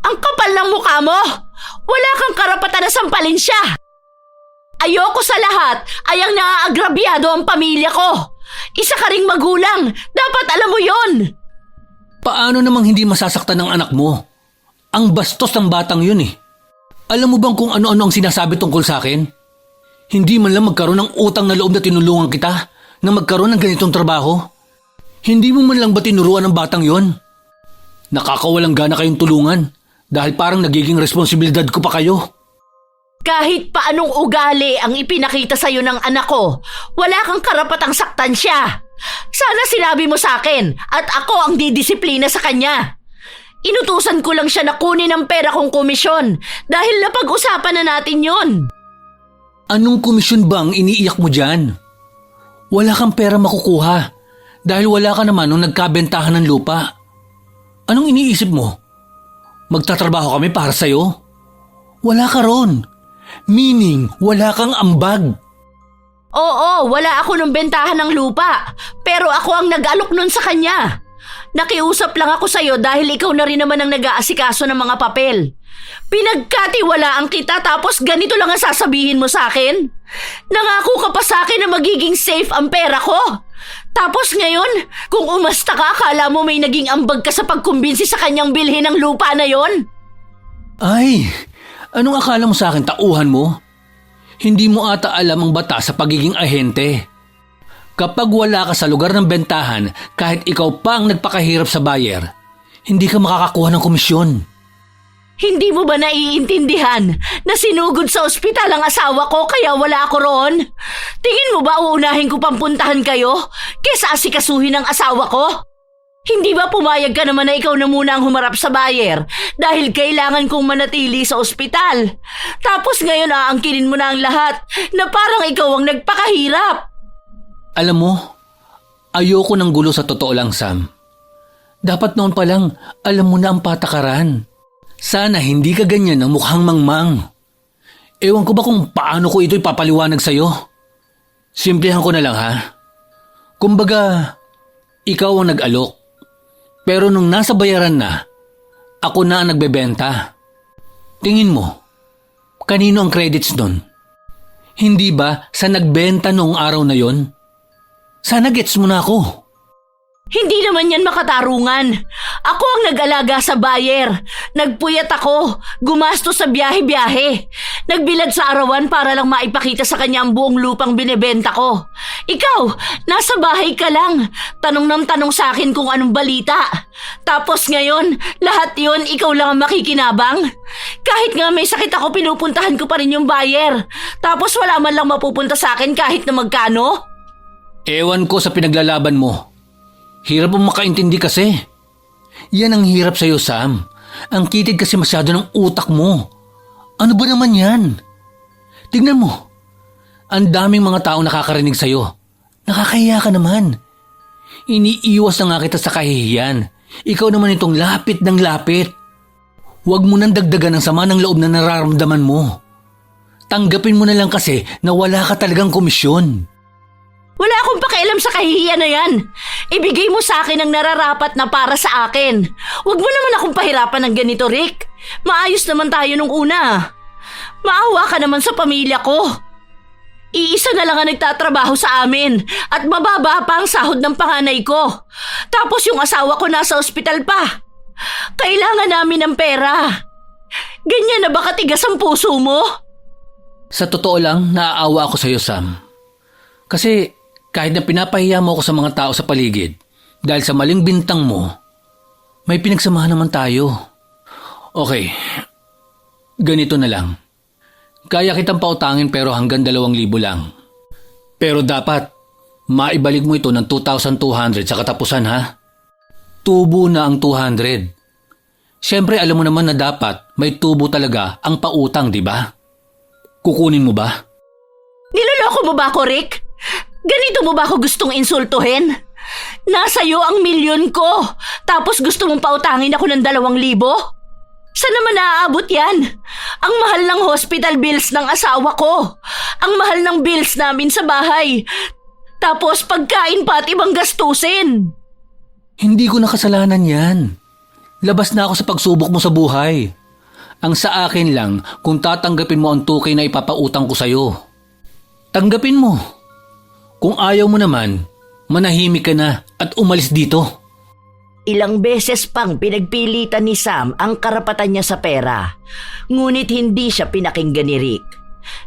Ang kapal ng mukha mo. Wala kang karapatan na sampalin siya. Ayoko sa lahat ay ang naaagrabyado ang pamilya ko. Isa ka ring magulang. Dapat alam mo yon.
Paano namang hindi masasaktan ng anak mo? Ang bastos ng batang yun eh. Alam mo bang kung ano-ano ang sinasabi tungkol sa akin? Hindi man lang magkaroon ng utang na loob na tinulungan kita na magkaroon ng ganitong trabaho. Hindi mo man lang ba tinuruan ng batang yon? Nakakawalang gana kayong tulungan dahil parang nagiging responsibilidad ko pa kayo.
Kahit paanong ugali ang ipinakita sa'yo ng anak ko, wala kang karapatang saktan siya. Sana sinabi mo sa akin at ako ang didisiplina sa kanya. Inutusan ko lang siya na kunin ang pera kong komisyon dahil napag-usapan na natin yon.
Anong komisyon ba ang iniiyak mo dyan? Wala kang pera makukuha dahil wala ka naman nung nagkabentahan ng lupa. Anong iniisip mo? Magtatrabaho kami para sa'yo? Wala ka ron. Meaning, wala kang ambag.
Oo, wala ako nung bentahan ng lupa. Pero ako ang nag-alok nun sa kanya. Nakiusap lang ako sa'yo dahil ikaw na rin naman ang nag-aasikaso ng mga papel. Pinagkatiwalaan kita tapos ganito lang ang sasabihin mo sa akin? Nangako ka pa sa akin na magiging safe ang pera ko. Tapos ngayon, kung umasta ka, akala mo may naging ambag ka sa pagkumbinsi sa kanyang bilhin ng lupa na yon?
Ay, anong akala mo sa akin, tauhan mo? Hindi mo ata alam ang batas sa pagiging ahente. Kapag wala ka sa lugar ng bentahan, kahit ikaw pa ang nagpakahirap sa buyer, hindi ka makakakuha ng komisyon.
Hindi mo ba naiintindihan na sinugod sa ospital ang asawa ko kaya wala ako roon? Tingin mo ba uunahin ko pang puntahan kayo kesa asikasuhin ang asawa ko? Hindi ba pumayag ka naman na ikaw na muna ang humarap sa buyer dahil kailangan kong manatili sa ospital? Tapos ngayon aangkinin mo na ang lahat na parang ikaw ang nagpakahirap.
Alam mo, ayoko ng gulo sa totoo lang, Sam. Dapat noon pa lang, alam mo na ang patakaran. Sana hindi ka ganyan ng mukhang mangmang. Ewan ko ba kung paano ko ito ipapaliwanag sa'yo? Simplihan ko na lang ha. Kumbaga, ikaw ang nag-alok. Pero nung nasa bayaran na, ako na ang nagbebenta. Tingin mo, kanino ang credits nun? Hindi ba sa nagbenta noong araw na yon? Sana gets mo na ako.
Hindi naman yan makatarungan. Ako ang nag-alaga sa buyer. Nagpuyat ako. Gumastos sa biyahe-biyahe. Nagbilad sa arawan para lang maipakita sa kanya ang buong lupang binebenta ko. Ikaw, nasa bahay ka lang. Tanong ng tanong sa akin kung anong balita. Tapos ngayon, lahat yon ikaw lang ang makikinabang. Kahit nga may sakit ako, pinupuntahan ko pa rin yung buyer. Tapos wala man lang mapupunta sa akin kahit na magkano.
Ewan ko sa pinaglalaban mo. Hirap mo makaintindi kasi. Yan ang hirap sa'yo, Sam. Ang kitid kasi masyado ng utak mo. Ano ba naman yan? Tignan mo. Ang daming mga taong nakakarinig sa'yo. Nakakahiya ka naman. Iniiwas na nga kita sa kahihiyan. Ikaw naman itong lapit ng lapit. Huwag mo nang dagdagan ang sama ng loob na nararamdaman mo. Tanggapin mo na lang kasi na wala ka talagang komisyon.
Wala akong pakialam sa kahihiyan na yan. Ibigay mo sa akin ang nararapat na para sa akin. Huwag mo naman akong pahirapan ng ganito, Rick. Maayos naman tayo nung una. Maawa ka naman sa pamilya ko. Iisa na lang ang nagtatrabaho sa amin at mababa pa ang sahod ng panganay ko. Tapos yung asawa ko nasa ospital pa. Kailangan namin ng pera. Ganyan na ba katigas ang puso mo?
Sa totoo lang, naaawa ako sa iyo, Sam. Kasi kahit na pinapahiya mo ako sa mga tao sa paligid, dahil sa maling bintang mo, may pinagsamahan naman tayo. Okay, ganito na lang. Kaya kitang pautangin pero hanggang 2,000 lang. Pero dapat, maibalik mo ito ng 2,200 sa katapusan, ha? Tubo na ang 200. Siyempre alam mo naman na dapat may tubo talaga ang pautang, di ba? Kukunin mo ba?
Niloloko mo ba ako, Rick? Ganito mo ba ako gustong insultuhin? Nasa iyo ang milyon ko, tapos gusto mong pautangin ako ng 2,000? Saan naman naaabot yan? Ang mahal ng hospital bills ng asawa ko. Ang mahal ng bills namin sa bahay. Tapos pagkain pa at ibang gastusin.
Hindi ko nakasalanan yan. Labas na ako sa pagsubok mo sa buhay. Ang sa akin lang kung tatanggapin mo ang tukay na ipapautang ko sa'yo. Tanggapin mo. Kung ayaw mo naman, manahimik ka na at umalis dito.
Ilang beses pang pinagpilitan ni Sam ang karapatan niya sa pera, ngunit hindi siya pinakinggan ni Rick.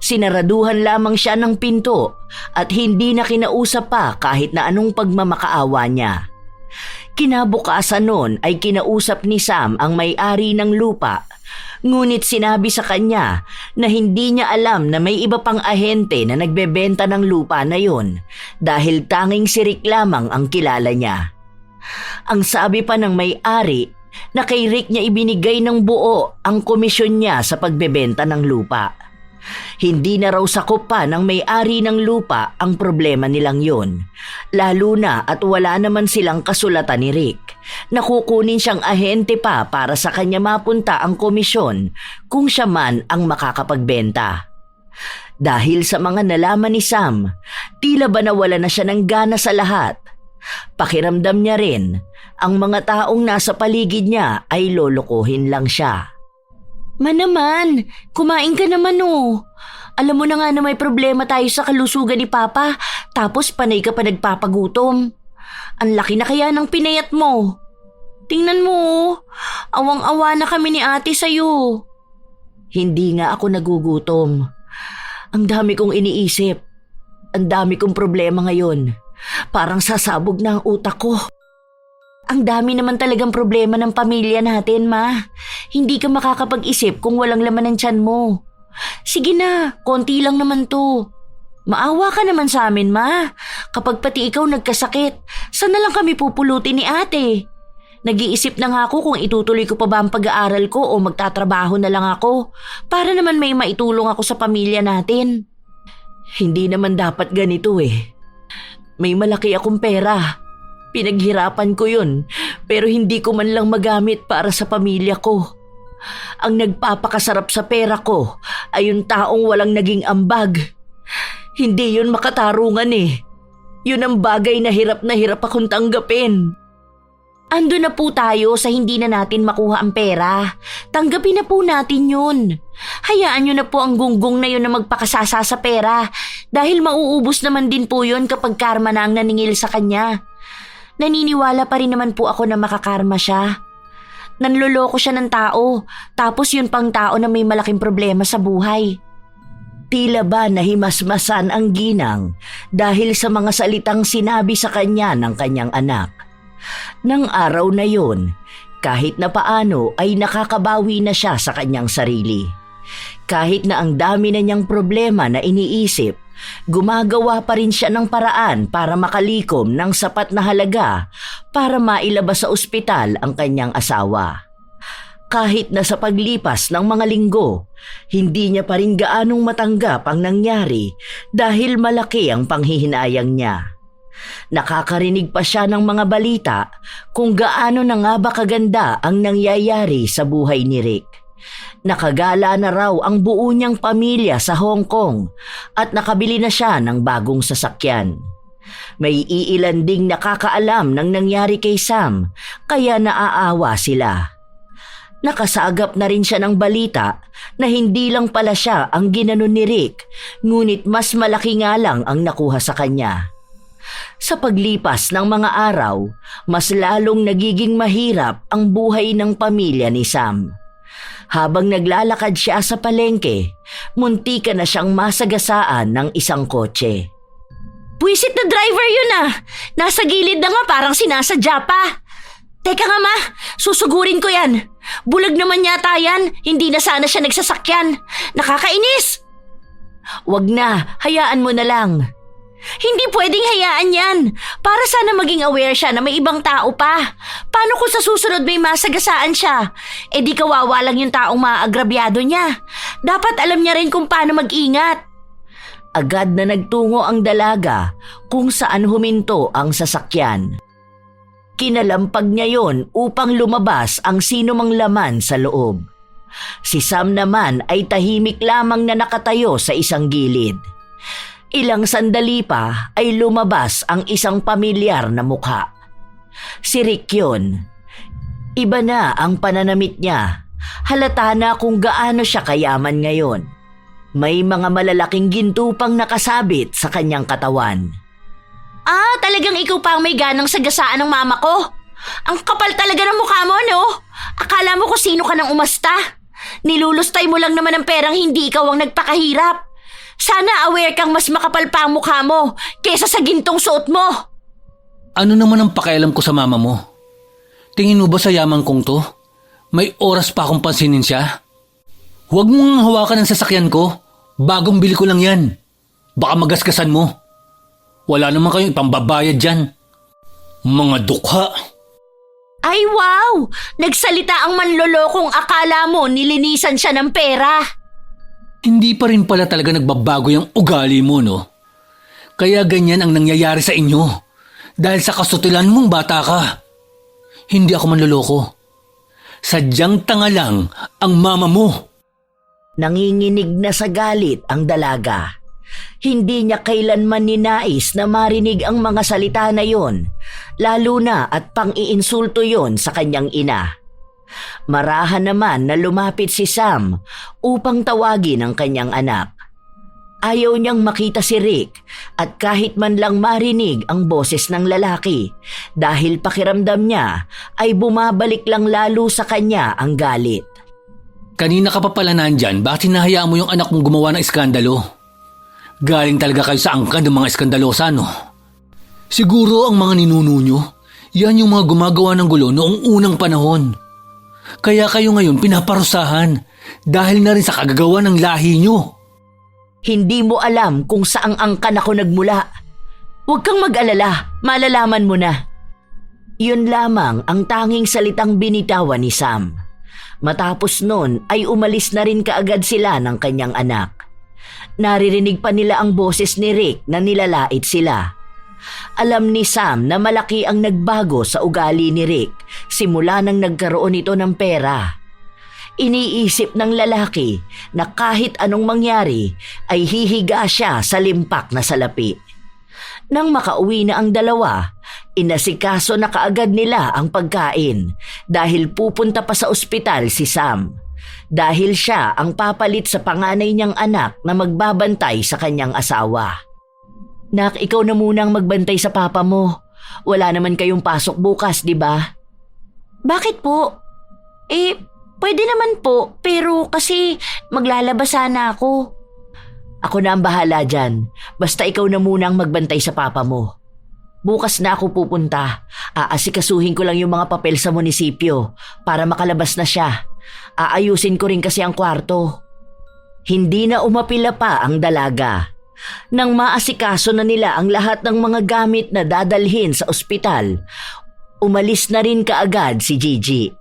Sinaraduhan lamang siya ng pinto at hindi na kinausap pa kahit na anong pagmamakaawa niya. Kinabukasan noon ay kinausap ni Sam ang may-ari ng lupa, ngunit sinabi sa kanya na hindi niya alam na may iba pang ahente na nagbebenta ng lupa na yon dahil tanging si Rick lamang ang kilala niya. Ang sabi pa ng may-ari na kay Rick niya ibinigay ng buo ang komisyon niya sa pagbebenta ng lupa. Hindi na raw sakop pa ng may-ari ng lupa ang problema nilang yon, lalo na at wala naman silang kasulatan ni Rick na kukunin siyang ahente pa para sa kanya mapunta ang komisyon kung siya man ang makakapagbenta. Dahil sa mga nalaman ni Sam, tila ba nawala na siya ng gana sa lahat. Pakiramdam niya rin, ang mga taong nasa paligid niya ay lolokohin lang siya. Naman, kumain ka naman oh. Alam mo na nga na may problema tayo sa kalusugan ni Papa, tapos panay ka pa nagpapagutom. Ang laki na kaya ng pinayat mo. Tingnan mo oh, awang-awa na kami ni ate sa'yo. Hindi nga ako nagugutom. Ang dami kong iniisip. Ang dami kong problema ngayon. Parang sasabog na ang utak ko. Ang dami naman talagang problema ng pamilya natin, Ma. Hindi ka makakapag-isip kung walang laman ng tiyan mo. Sige na, konti lang naman to. Maawa ka naman sa amin, Ma. Kapag pati ikaw nagkasakit, saan na lang kami pupulutin ni ate? Nag-iisip na nga ako kung itutuloy ko pa ba ang pag-aaral ko o magtatrabaho na lang ako para naman may maitulong ako sa pamilya natin. Hindi naman dapat ganito eh. May malaki akong pera. Pinaghirapan ko yun, pero hindi ko man lang magamit para sa pamilya ko. Ang nagpapakasarap sa pera ko ay yung taong walang naging ambag. Hindi yun makatarungan eh. Yun ang bagay na hirap akong tanggapin. Ando na po tayo sa hindi na natin makuha ang pera. Tanggapin na po natin yun. Hayaan nyo na po ang gunggong na yun na magpakasasa sa pera dahil mauubos naman din po yun kapag karma na ang naningil sa kanya. Naniniwala pa rin naman po ako na makakarma siya. Nanloloko siya ng tao, tapos yun pang tao na may malaking problema sa buhay. Tila ba nahimasmasan ang ginang dahil sa mga salitang sinabi sa kanya ng kanyang anak. Nang araw na yun, kahit na paano ay nakakabawi na siya sa kanyang sarili. Kahit na ang dami na niyang problema na iniisip, Gumagawa pa rin siya ng paraan para makalikom ng sapat na halaga para mailabas sa ospital ang kanyang asawa. Kahit na sa paglipas ng mga linggo, hindi niya pa rin gaanong matanggap ang nangyari dahil malaki ang panghihinayang niya. Nakakarinig pa siya ng mga balita kung gaano na nga ba kaganda ang nangyayari sa buhay ni Rick. Nakagala na raw ang buo niyang pamilya sa Hong Kong at nakabili na siya ng bagong sasakyan. May iilan ding nakakaalam ng nangyari kay Sam kaya naaawa sila. Nakasagap na rin siya ng balita na hindi lang pala siya ang ginanon ni Rick, ngunit mas malaki nga lang ang nakuha sa kanya. Sa paglipas ng mga araw, mas lalong nagiging mahirap ang buhay ng pamilya ni Sam. Habang naglalakad siya sa palengke, muntika na siyang masagasaan ng isang kotse.
Buwisit na driver yun ah! Nasa gilid na nga parang sinasadya pa! Teka nga ma, susugurin ko yan. Bulag naman yata yan, hindi na sana siya nagsasakyan. Nakakainis!
Wag na, hayaan mo na lang.
Hindi pwedeng hayaan yan. Para sana maging aware siya na may ibang tao pa. Paano kung sa susunod may masagasaan siya? Eh di kawawa lang yung taong maagrabyado niya. Dapat alam niya rin kung paano mag-ingat.
Agad na nagtungo ang dalaga kung saan huminto ang sasakyan. Kinalampag niya yon upang lumabas ang sinumang laman sa loob. Si Sam naman ay tahimik lamang na nakatayo sa isang gilid. Ilang sandali pa ay lumabas ang isang pamilyar na mukha. Si Rick yun. Iba na ang pananamit niya. Halata na kung gaano siya kayaman ngayon. May mga malalaking ginto pang nakasabit sa kanyang katawan.
Ah, talagang ikaw pa ang may ganang sagasaan ng mama ko. Ang kapal talaga ng mukha mo, no? Akala mo kung sino ka nang umasta. Nilulustay mo lang naman ang perang hindi ikaw ang nagpakahirap. Sana aware kang mas makapal pa ang mukha mo kesa sa gintong suot mo.
Ano naman ang pakialam ko sa mama mo? Tingin mo ba sa yaman kong to? May oras pa akong pansinin siya? Huwag mong hawakan ang sasakyan ko. Bagong bili ko lang yan. Baka magasgasan mo. Wala naman kayong ipambabayad dyan. Mga dukha.
Ay wow! Nagsalita ang manlolokong akala mo nilinisan siya ng pera.
Hindi pa rin pala talaga nagbabago yung ugali mo, no? Kaya ganyan ang nangyayari sa inyo. Dahil sa kasutilan mong bata ka. Hindi ako manloloko. Sadyang tanga lang ang mama mo.
Nanginginig na sa galit ang dalaga. Hindi niya kailanman ninais na marinig ang mga salita na yon, lalo na at pang-iinsulto yon sa kanyang ina. Marahan naman na lumapit si Sam upang tawagin ang kanyang anak. Ayaw niyang makita si Rick at kahit man lang marinig ang boses ng lalaki dahil pakiramdam niya ay bumabalik lang lalo sa kanya ang galit.
Kanina ka pa pala nandyan, bakit hinahayaan mo yung anak mong gumawa ng iskandalo? Galing talaga kayo sa angkan ng mga iskandalosa, no? Siguro ang mga ninuno nyo, yan yung mga gumagawa ng gulo noong unang panahon. Kaya kayo ngayon pinaparusahan dahil na rin sa kagagawa ng lahi nyo.
Hindi mo alam kung saang angkan ako nagmula. Huwag kang mag-alala, malalaman mo na. Yun lamang ang tanging salitang binitawan ni Sam. Matapos nun ay umalis na rin kaagad sila ng kanyang anak. Naririnig pa nila ang boses ni Rick na nilalait sila. Alam ni Sam na malaki ang nagbago sa ugali ni Rick simula nang nagkaroon ito ng pera. Iniisip ng lalaki na kahit anong mangyari ay hihiga siya sa limpak na salapi. Nang makauwi na ang dalawa, inasikaso na kaagad nila ang pagkain dahil pupunta pa sa ospital si Sam. Dahil siya ang papalit sa panganay niyang anak na magbabantay sa kanyang asawa. Nak, ikaw na munang magbantay sa papa mo. Wala naman kayong pasok bukas, di ba?
Bakit po? Pwede naman po, pero kasi maglalabas sana ako.
Ako na ang bahala dyan. Basta ikaw na munang magbantay sa papa mo. Bukas na ako pupunta. Aasikasuhin ko lang yung mga papel sa munisipyo para makalabas na siya. Aayusin ko rin kasi ang kwarto. Hindi na umapila pa ang dalaga. Nang maasikaso na nila ang lahat ng mga gamit na dadalhin sa ospital, umalis na rin kaagad si Gigi.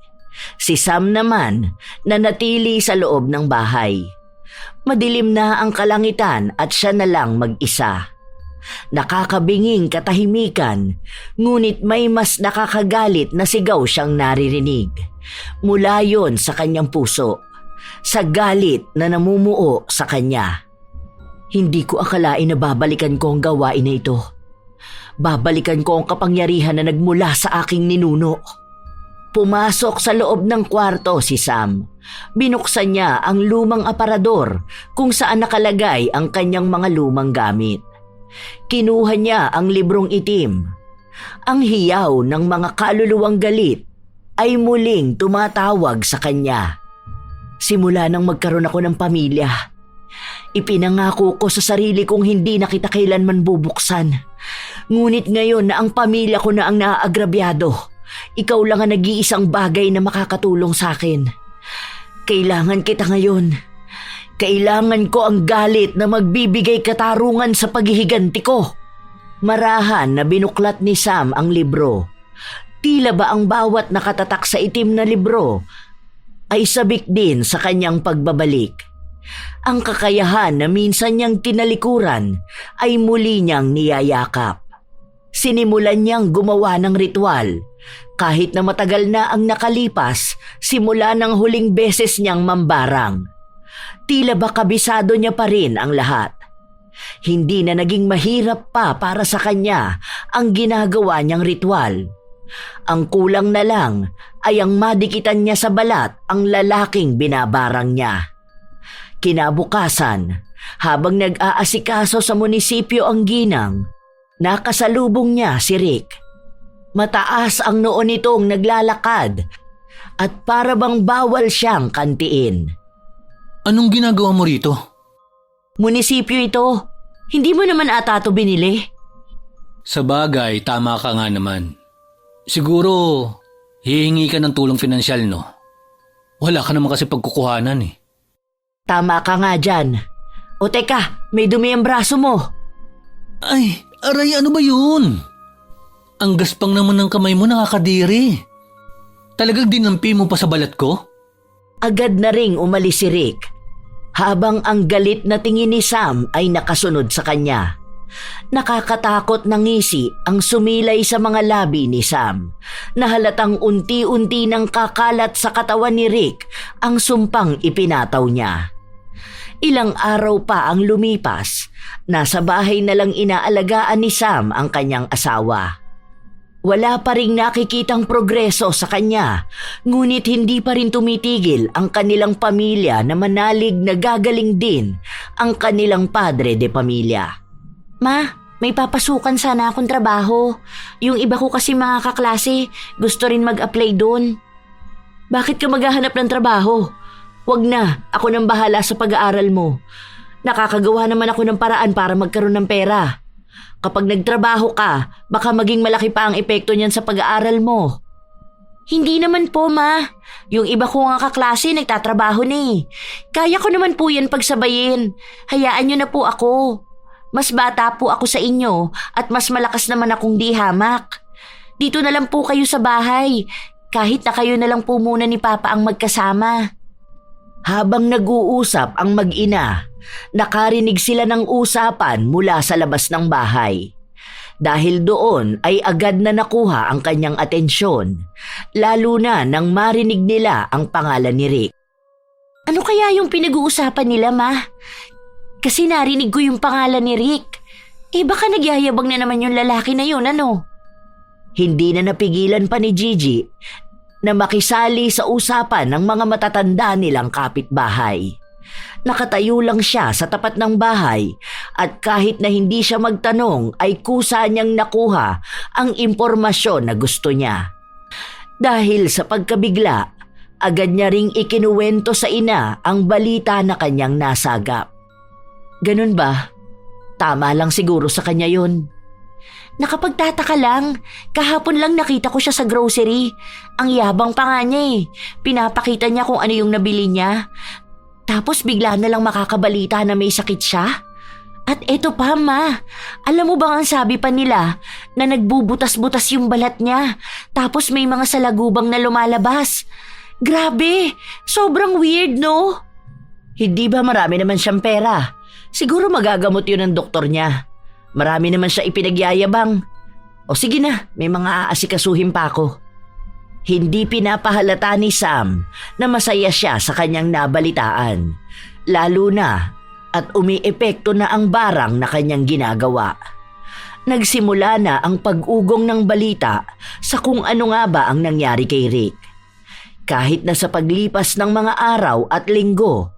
Si Sam naman nanatili sa loob ng bahay. Madilim na ang kalangitan at siya na lang mag-isa. Nakakabinging katahimikan, ngunit may mas nakakagalit na sigaw siyang naririnig. Mula yon sa kanyang puso, sa galit na namumuo sa kanya. Hindi ko akalain na babalikan ko ang gawain na ito. Babalikan ko ang kapangyarihan na nagmula sa aking ninuno. Pumasok sa loob ng kwarto si Sam. Binuksan niya ang lumang aparador kung saan nakalagay ang kanyang mga lumang gamit. Kinuha niya ang librong itim. Ang hiyaw ng mga kaluluwang galit ay muling tumatawag sa kanya. Simula nang magkaroon ako ng pamilya, ipinangako ko sa sarili kong hindi na kita kailanman bubuksan. Ngunit ngayon na ang pamilya ko na ang naaagrabyado, ikaw lang ang nag-iisang bagay na makakatulong sa akin. Kailangan kita ngayon. Kailangan ko ang galit na magbibigay katarungan sa paghihiganti ko. Marahan na binuklat ni Sam ang libro. Tila ba ang bawat nakatatak sa itim na libro ay sabik din sa kanyang pagbabalik. Ang kakayahan na minsan niyang tinalikuran ay muli niyang niyayakap. Sinimulan niyang gumawa ng ritual. Kahit na matagal na ang nakalipas simula ng huling beses niyang mambarang. Tila ba kabisado niya pa rin ang lahat. Hindi na naging mahirap pa para sa kanya ang ginagawa niyang ritual. Ang kulang na lang ay ang madikitan niya sa balat ang lalaking binabarang niya. Kinabukasan, habang nag-aasikaso sa munisipyo ang ginang, nakasalubong niya si Rick. Mataas ang noo nitong naglalakad at para bang bawal siyang kantiin.
Anong ginagawa mo rito?
Munisipyo ito. Hindi mo naman ata ito binili.
Sa bagay, tama ka nga naman. Siguro, hihingi ka ng tulong pinansyal, no? Wala ka naman kasi pagkukuhanan eh.
Tama ka nga dyan. O teka, may dumi ang braso mo.
Ay, aray, ano ba yun? Ang gaspang naman ng kamay mo, nakakadiri. Talagang dinampi mo pa sa balat ko?
Agad na ring umalis si Rick, habang ang galit na tingin ni Sam ay nakasunod sa kanya. Nakakatakot na ngisi ang sumilay sa mga labi ni Sam, na halatang unti-unti nang kakalat sa katawan ni Rick ang sumpang ipinataw niya. Ilang araw pa ang lumipas, nasa bahay na lang inaalagaan ni Sam ang kanyang asawa. Wala pa ring nakikitang progreso sa kanya, ngunit hindi pa rin tumitigil ang kanilang pamilya na manalig na gagaling din ang kanilang padre de pamilya.
Ma, may papasukan sana akong trabaho. Yung iba ko kasi mga kaklase, gusto rin mag-apply doon.
Bakit ka maghahanap ng trabaho? Wag na, ako nang bahala sa pag-aaral mo. Nakakagawa naman ako ng paraan para magkaroon ng pera. Kapag nagtrabaho ka, baka maging malaki pa ang epekto niyan sa pag-aaral mo.
Hindi naman po, Ma. Yung iba ko nga kaklase nagtatrabaho na eh. Kaya ko naman po yan pagsabayin. Hayaan niyo na po ako. Mas bata po ako sa inyo at mas malakas naman akong di hamak. Dito na lang po kayo sa bahay. Kahit na kayo na lang po muna ni Papa ang magkasama.
Habang nag-uusap ang mag-ina, nakarinig sila ng usapan mula sa labas ng bahay. Dahil doon ay agad na nakuha ang kanyang atensyon, lalo na nang marinig nila ang pangalan ni Rick.
Ano kaya yung pinag-uusapan nila, Ma? Kasi narinig ko yung pangalan ni Rick. Baka nagyayabang na naman yung lalaki na yun, ano?
Hindi na napigilan pa ni Gigi na makisali sa usapan ng mga matatanda nilang kapitbahay. Nakatayo lang siya sa tapat ng bahay at kahit na hindi siya magtanong ay kusa niyang nakuha ang impormasyon na gusto niya. Dahil sa pagkabigla, agad niya ring ikinuwento sa ina ang balita na kanyang nasagap. Ganun ba? Tama lang siguro sa kanya yun.
Nakapagtataka lang. Kahapon lang nakita ko siya sa grocery. Ang yabang pa nga niya eh. Pinapakita niya kung ano yung nabili niya. Tapos bigla na lang makakabalita na may sakit siya. At eto pa, Ma. Alam mo bang ang sabi pa nila na nagbubutas-butas yung balat niya tapos may mga salagubang na lumalabas? Grabe! Sobrang weird, no?
Hindi ba marami naman siyang pera? Siguro magagamot yun ng doktor niya. Marami naman siya ipinagyayabang. O sige na, may mga aasikasuhin pa ako. Hindi pinapahalata ni Sam na masaya siya sa kanyang nabalitaan. Lalo na at umiepekto na ang barang na kanyang ginagawa. Nagsimula na ang pag-ugong ng balita sa kung ano nga ba ang nangyari kay Rick. Kahit na sa paglipas ng mga araw at linggo,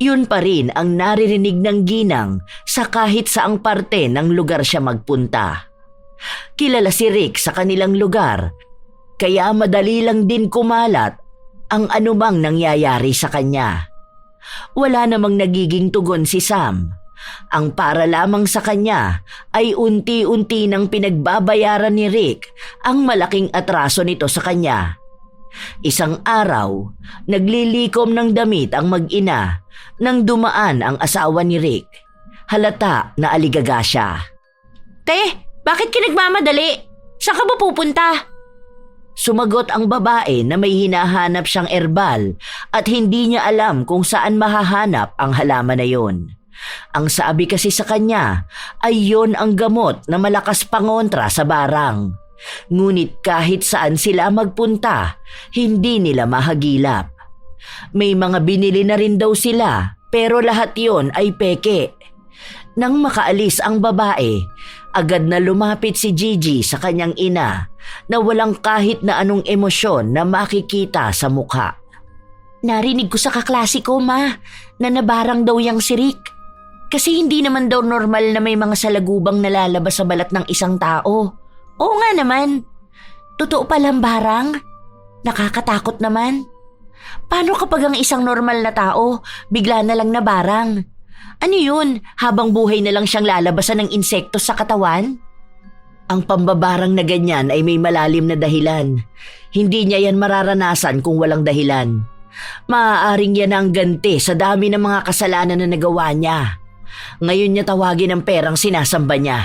yun pa rin ang naririnig ng ginang sa kahit saang parte ng lugar siya magpunta. Kilala si Rick sa kanilang lugar, kaya madali lang din kumalat ang anumang nangyayari sa kanya. Wala namang nagiging tugon si Sam. Ang para lamang sa kanya ay unti-unti nang pinagbabayaran ni Rick ang malaking atraso nito sa kanya. Isang araw, naglilikom ng damit ang mag-ina nang dumaan ang asawa ni Rick. Halata na aligaga siya.
Te, bakit ka nagmamadali? Saan ka ba pupunta?
Sumagot ang babae na may hinahanap siyang erbal at hindi niya alam kung saan mahahanap ang halaman na yon. Ang sabi kasi sa kanya ay yon ang gamot na malakas pangontra sa barang. Ngunit kahit saan sila magpunta, hindi nila mahagilap. May mga binili na rin daw sila pero lahat yon ay peke. Nang makaalis ang babae, agad na lumapit si Gigi sa kanyang ina na walang kahit na anong emosyon na makikita sa mukha.
Narinig ko sa kaklase ko, Ma, na nabarang daw yang si Rick. Kasi hindi naman daw normal na may mga salagubang nalalabas sa balat ng isang tao. Oo nga naman. Totoo palang barang? Nakakatakot naman. Paano kapag ang isang normal na tao bigla na lang nabarang? Ano yun? Habang buhay na lang siyang lalabasan ng insekto sa katawan?
Ang pambabarang na ganyan ay may malalim na dahilan. Hindi niya yan mararanasan kung walang dahilan. Maaaring yan ang ganti sa dami ng mga kasalanan na nagawa niya. Ngayon niya tawagin ang perang sinasamba niya.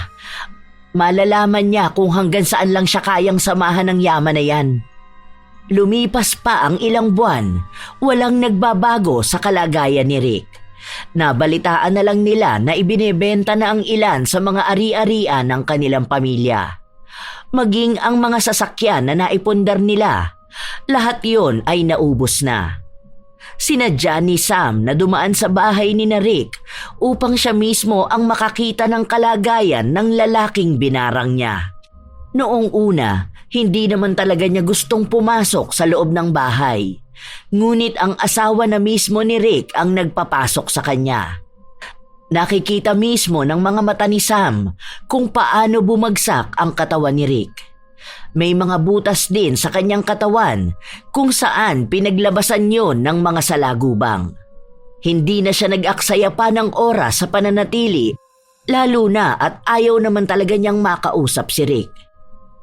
Malalaman niya kung hanggang saan lang siya kayang samahan ng yaman na yan. Lumipas pa ang ilang buwan, walang nagbabago sa kalagayan ni Rick. Nabalitaan na lang nila na ibinebenta na ang ilan sa mga ari-arian ng kanilang pamilya. Maging ang mga sasakyan na naipundar nila, lahat yon ay naubos na. Sinadya ni Sam na dumaan sa bahay ni Rick upang siya mismo ang makakita ng kalagayan ng lalaking binarang niya. Noong una, hindi naman talaga niya gustong pumasok sa loob ng bahay. Ngunit ang asawa na mismo ni Rick ang nagpapasok sa kanya. Nakikita mismo ng mga mata ni Sam kung paano bumagsak ang katawan ni Rick. May mga butas din sa kanyang katawan kung saan pinaglabasan yon ng mga salagubang. Hindi na siya nag-aksaya pa ng oras sa pananatili, lalo na at ayaw naman talaga niyang makausap si Rick.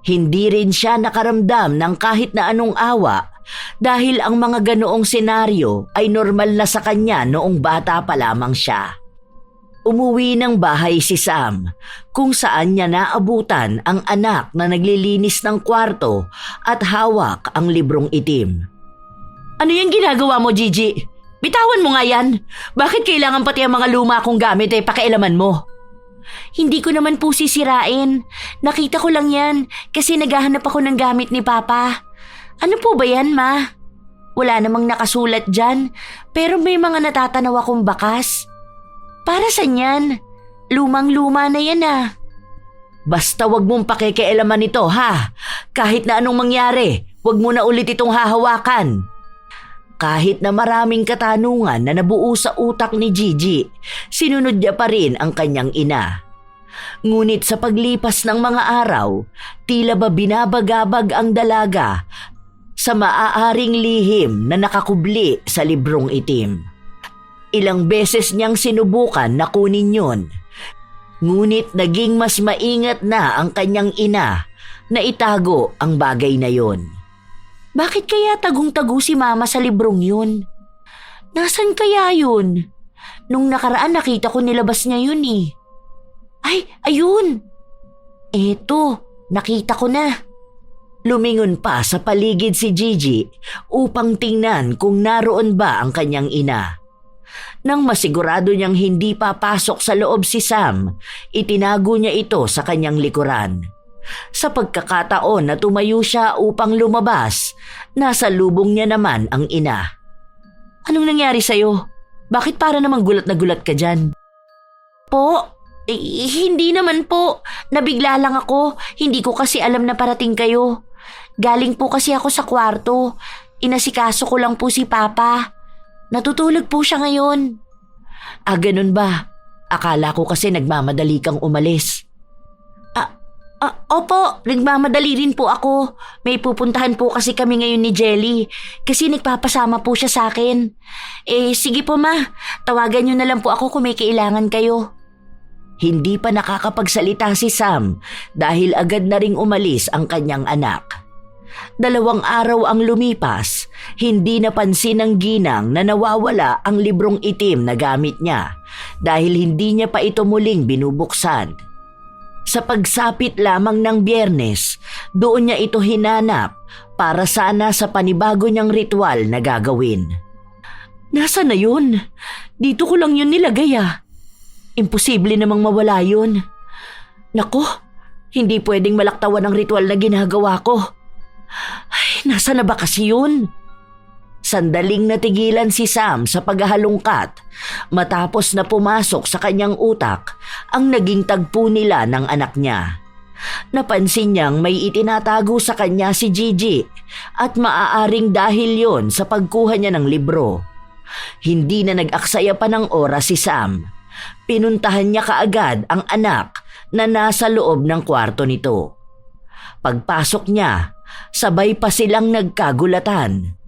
Hindi rin siya nakaramdam ng kahit na anong awa dahil ang mga ganoong senaryo ay normal na sa kanya noong bata pa lamang siya. Umuwi ng bahay si Sam kung saan niya naabutan ang anak na naglilinis ng kwarto at hawak ang librong itim.
Ano yung ginagawa mo, Gigi? Bitawan mo nga yan. Bakit kailangan pati ang mga luma kong gamit pakialaman mo? Hindi ko naman po sisirain. Nakita ko lang yan kasi naghahanap ako ng gamit ni Papa. Ano po ba yan, Ma? Wala namang nakasulat dyan pero may mga natatanaw akong bakas. Para saan yan? Lumang-luma na yan ah.
Basta wag mong pakikialaman ito, ha? Kahit na anong mangyari, wag mo na ulit itong hahawakan. Kahit na maraming katanungan na nabuo sa utak ni Gigi, sinunod niya pa rin ang kanyang ina. Ngunit sa paglipas ng mga araw, tila ba binabagabag ang dalaga sa maaaring lihim na nakakubli sa librong itim. Ilang beses niyang sinubukan na kunin yun. Ngunit naging mas maingat na ang kanyang ina na itago ang bagay na yon.
Bakit kaya tagong-tago si Mama sa librong yun? Nasaan kaya yun? Nung nakaraan nakita ko nilabas niya yun eh. Ay, ayun! Eto, nakita ko na.
Lumingon pa sa paligid si Gigi upang tingnan kung naroon ba ang kanyang ina. Nang masigurado niyang hindi papasok sa loob si Sam, itinago niya ito sa kanyang likuran. Sa pagkakataon na tumayo siya upang lumabas, nasa lubong niya naman ang ina.
Anong nangyari sa'yo? Bakit para namang gulat na gulat ka dyan? Po, hindi naman po. Nabigla lang ako. Hindi ko kasi alam na parating kayo. Galing po kasi ako sa kwarto. Inasikaso ko lang po si Papa. Natutulog po siya ngayon.
Ganun ba? Akala ko kasi nagmamadali kang umalis.
Opo, nagmamadali rin po ako. May pupuntahan po kasi kami ngayon ni Jelly kasi nagpapasama po siya sa akin. Sige po ma, tawagan niyo na lang po ako kung may kailangan kayo.
Hindi pa nakakapagsalita si Sam dahil agad na ring umalis ang kanyang anak. 2 araw ang lumipas, hindi napansin ng ginang na nawawala ang librong itim na gamit niya dahil hindi niya pa ito muling binubuksan. Sa pagsapit lamang ng Biyernes, doon niya ito hinanap para sana sa panibago niyang ritual na gagawin.
Nasaan na yun? Dito ko lang yun nilagay ah. Imposible namang mawala yun. Nako, hindi pwedeng malaktawan ang ritual na ginagawa ko. Ay, nasa na ba kasi yun?
Sandaling natigilan si Sam sa paghahalungkat matapos na pumasok sa kanyang utak ang naging tagpo nila ng anak niya. Napansin niyang may itinatago sa kanya si Gigi at maaaring dahil yon sa pagkuha niya ng libro. Hindi na nag-aksaya pa ng oras si Sam. Pinuntahan niya kaagad ang anak na nasa loob ng kwarto nito. Pagpasok niya, sabay pa silang nagkagulatan.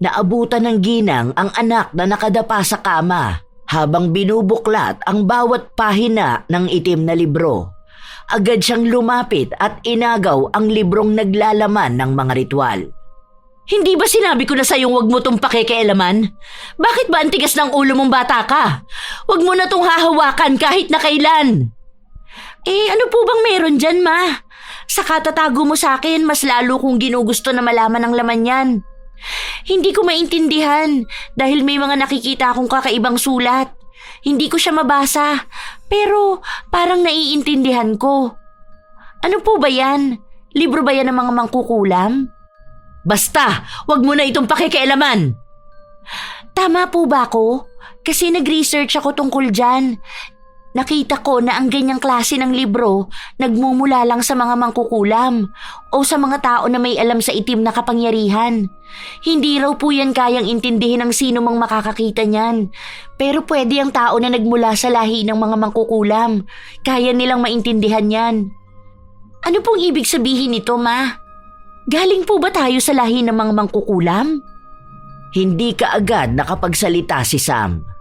Naabutan ng ginang ang anak na nakadapa sa kama habang binubuklat ang bawat pahina ng itim na libro. Agad siyang lumapit at inagaw ang librong naglalaman ng mga ritual.
Hindi ba sinabi ko na sa'yong wag mo tong pakikialaman? Bakit ba ang tigas ng ulo mong bata ka? Wag mo na tong hahawakan kahit na kailan. Ano po bang meron dyan, ma? Sa katatago mo sa akin, mas lalo kong ginugusto na malaman ang laman yan. Hindi ko maintindihan dahil may mga nakikita akong kakaibang sulat. Hindi ko siya mabasa, pero parang naiintindihan ko. Ano po ba yan? Libro ba yan ng mga mangkukulam?
Basta, wag mo na itong pakikialaman!
Tama po ba ako? Kasi nag-research ako tungkol dyan. Nakita ko na ang ganyang klase ng libro nagmumula lang sa mga mangkukulam o sa mga tao na may alam sa itim na kapangyarihan. Hindi raw po yan kayang intindihin ng sino mang makakakita niyan. Pero pwede ang tao na nagmula sa lahi ng mga mangkukulam. Kaya nilang maintindihan yan. Ano pong ibig sabihin nito, ma? Galing po ba tayo sa lahi ng mga mangkukulam?
Hindi kaagad nakapagsalita si Sam.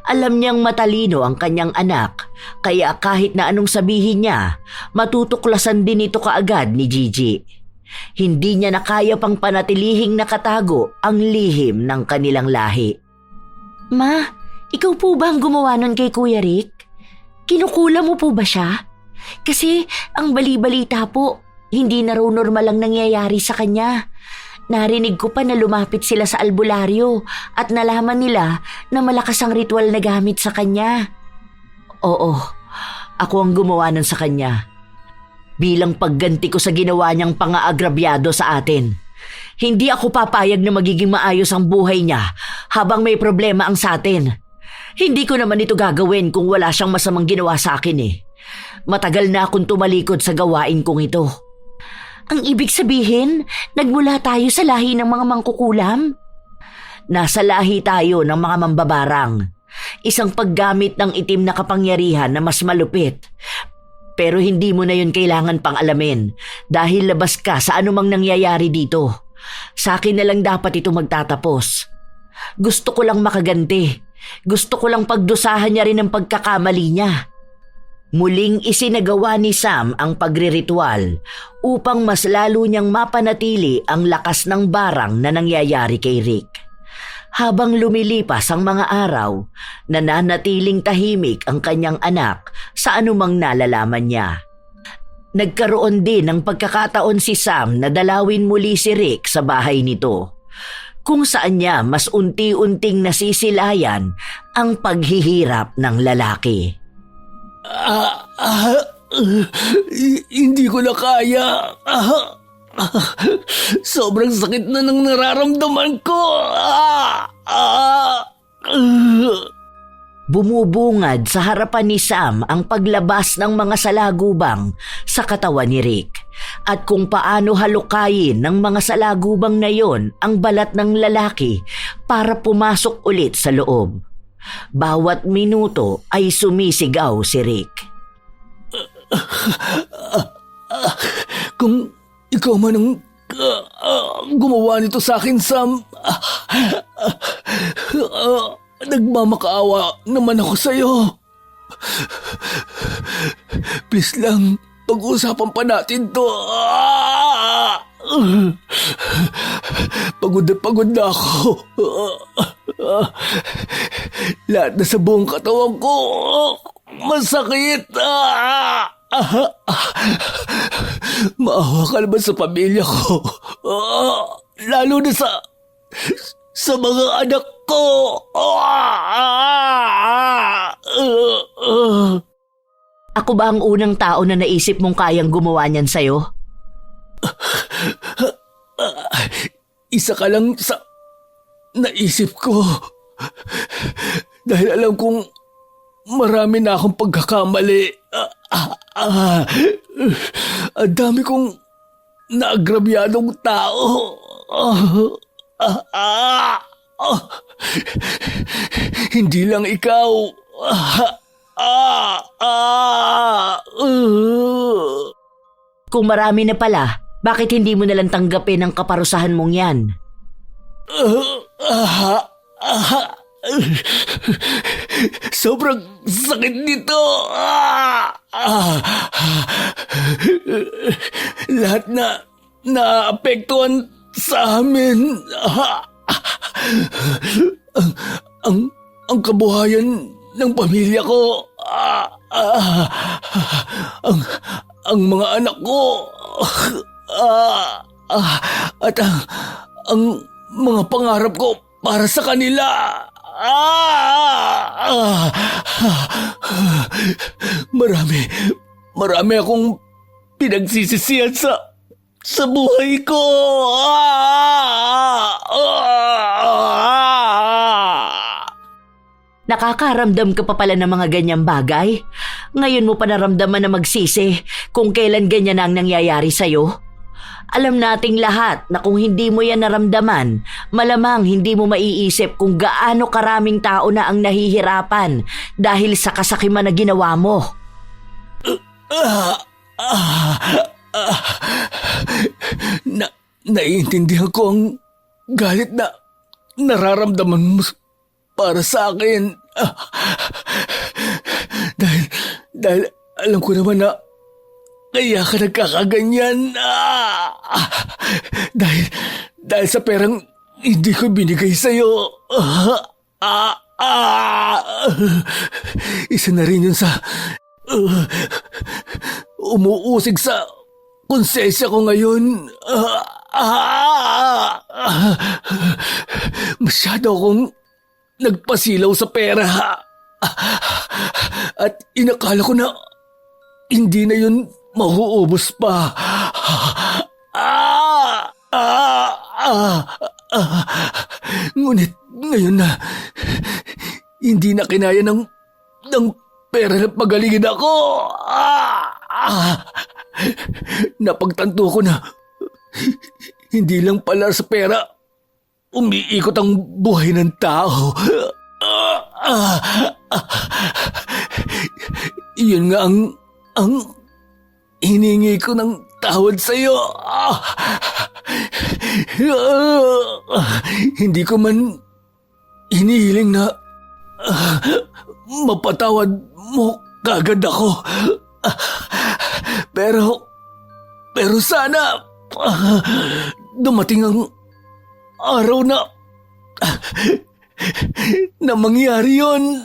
Alam niyang matalino ang kanyang anak, kaya kahit na anong sabihin niya, matutuklasan din ito kaagad ni Gigi. Hindi niya na kaya pang panatilihing nakatago ang lihim ng kanilang lahi.
Ma, ikaw po ba ang gumawa nun kay Kuya Rick? Kinukula mo po ba siya? Kasi ang bali-balita po, hindi na raw normal ang nangyayari sa kanya. Narinig ko pa na lumapit sila sa albularyo at nalaman nila na malakas ang ritual na gamit sa kanya.
Oo, ako ang gumawa nun sa kanya. Bilang pagganti ko sa ginawa niyang pang-aagrabyado sa atin. Hindi ako papayag na magiging maayos ang buhay niya habang may problema ang sa atin. Hindi ko naman ito gagawin kung wala siyang masamang ginawa sa akin eh. Matagal na akong tumalikod sa gawain kong ito.
Ang ibig sabihin, nagmula tayo sa lahi ng mga mangkukulam?
Nasa lahi tayo ng mga mambabarang. Isang paggamit ng itim na kapangyarihan na mas malupit. Pero hindi mo na yun kailangan pang alamin dahil labas ka sa anumang nangyayari dito. Sa akin na lang dapat ito magtatapos. Gusto ko lang makaganti. Gusto ko lang pagdusahan niya rin ang pagkakamali niya. Muling isinagawa ni Sam ang pagriritual upang mas lalo niyang mapanatili ang lakas ng barang na nangyayari kay Rick. Habang lumilipas ang mga araw, nananatiling tahimik ang kanyang anak sa anumang nalalaman niya. Nagkaroon din ng pagkakataon si Sam na dalawin muli si Rick sa bahay nito, kung saan niya mas unti-unting nasisilayan ang paghihirap ng lalaki.
Hindi ko na kaya. Sobrang sakit na ng nararamdaman ko.
Bumubungad sa harapan ni Sam ang paglabas ng mga salagubang sa katawan ni Rick at kung paano halukayin ng mga salagubang na yon ang balat ng lalaki para pumasok ulit sa loob. Bawat minuto ay sumisigaw si Rick.
Kung ikaw man ang gumawa nito sa akin, Sam, nagmamakaawa naman ako sa'yo. Please lang, pag-usapan pa natin to. Pagod na ako. Lahat na sa buong katawan ko masakit. Maawa ka naman sa pamilya ko. Lalo na sa mga anak ko.
Ako ba ang unang tao na naisip mong kayang gumawa niyan sa'yo?
Isa ka lang sa naisip ko. Dahil alam kong marami na akong pagkakamali. Ang dami kong naagrabyadong tao. Hindi lang ikaw.
Kung marami na pala, bakit hindi mo nalang tanggapin ang kaparusahan mong yan?
Sobrang sakit nito. Lahat na naapektuhan sa amin. Ang kabuhayan ng pamilya ko. Ang mga anak ko. At ang mga pangarap ko para sa kanila. Marami akong pinagsisisihan sa buhay ko.
Nakakaramdam ka pa pala ng mga ganyang bagay? Ngayon mo pa naramdaman na magsisi kung kailan ganyan ang nangyayari sa'yo? Alam nating lahat na kung hindi mo yan naramdaman, malamang hindi mo maiisip kung gaano karaming tao na ang nahihirapan dahil sa kasakiman na ginawa mo.
Naiintindihan ko ang galit na nararamdaman mo para sa akin. Dahil alam ko naman na kaya ka nagkakaganyan. Dahil sa perang hindi ko binigay sa'yo. Isa na rin yun sa umuusig sa konsensya ko ngayon. Masyado akong nagpasilaw sa pera. At inakala ko na hindi na yun mauubos pa. Ngunit ngayon na hindi na kinaya ng pera na pagalingin ako. Napagtanto ko na hindi lang pala sa pera umiikot ang buhay ng tao. Iyon nga ang hiningi ko ng tawad sa'yo. Hindi ko man hinihiling na mapatawad mo kagad ako. Pero sana dumating ang araw na Na mangyari yun.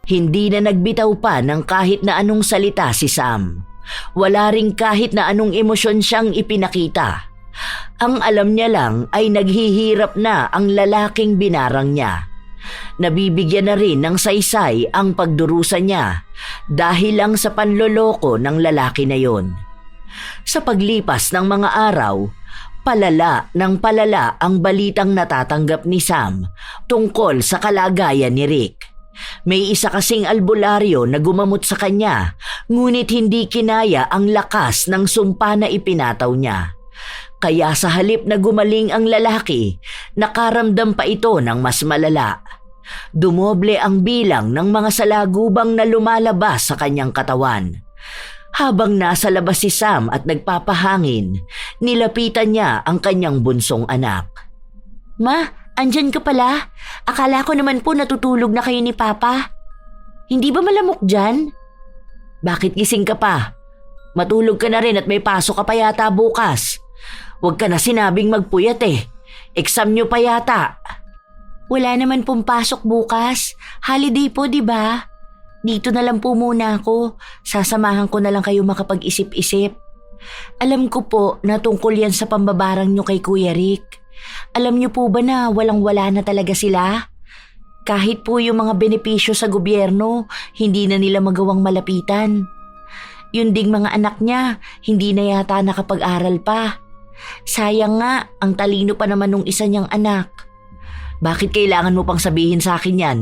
Hindi na nagbitaw pa ng kahit na anong salita si Sam. Wala ring kahit na anong emosyon siyang ipinakita. Ang alam niya lang ay naghihirap na ang lalaking binarang niya. Nabibigyan na rin ng saysay ang pagdurusa niya dahil lang sa panloloko ng lalaki na yon. Sa paglipas ng mga araw, palala ng palala ang balitang natatanggap ni Sam tungkol sa kalagayan ni Rick. May isa kasing albularyo na gumamot sa kanya, ngunit hindi kinaya ang lakas ng sumpa na ipinataw niya. Kaya sa halip na gumaling ang lalaki, nakaramdam pa ito ng mas malala. Dumoble ang bilang ng mga salagubang na lumalabas sa kanyang katawan. Habang nasa labas si Sam at nagpapahangin, nilapitan niya ang kanyang bunsong anak.
Ma, andyan ka pala? Akala ko naman po natutulog na kayo ni Papa. Hindi ba malamok dyan?
Bakit gising ka pa? Matulog ka na rin at may pasok ka pa yata bukas. Huwag ka na sinabing magpuyat eh. Exam nyo pa yata.
Wala naman pong pasok bukas. Holiday po, di ba? Dito na lang po muna ako. Sasamahan ko na lang kayo makapag-isip-isip. Alam ko po na tungkol yan sa pambabarang nyo kay Kuya Rick. Alam nyo po ba na walang-wala na talaga sila? Kahit po yung mga benepisyo sa gobyerno, hindi na nila magawang malapitan. Yun ding mga anak niya, hindi na yata nakapag-aral pa. Sayang nga, ang talino pa naman nung isa niyang anak.
Bakit kailangan mo pang sabihin sa akin yan?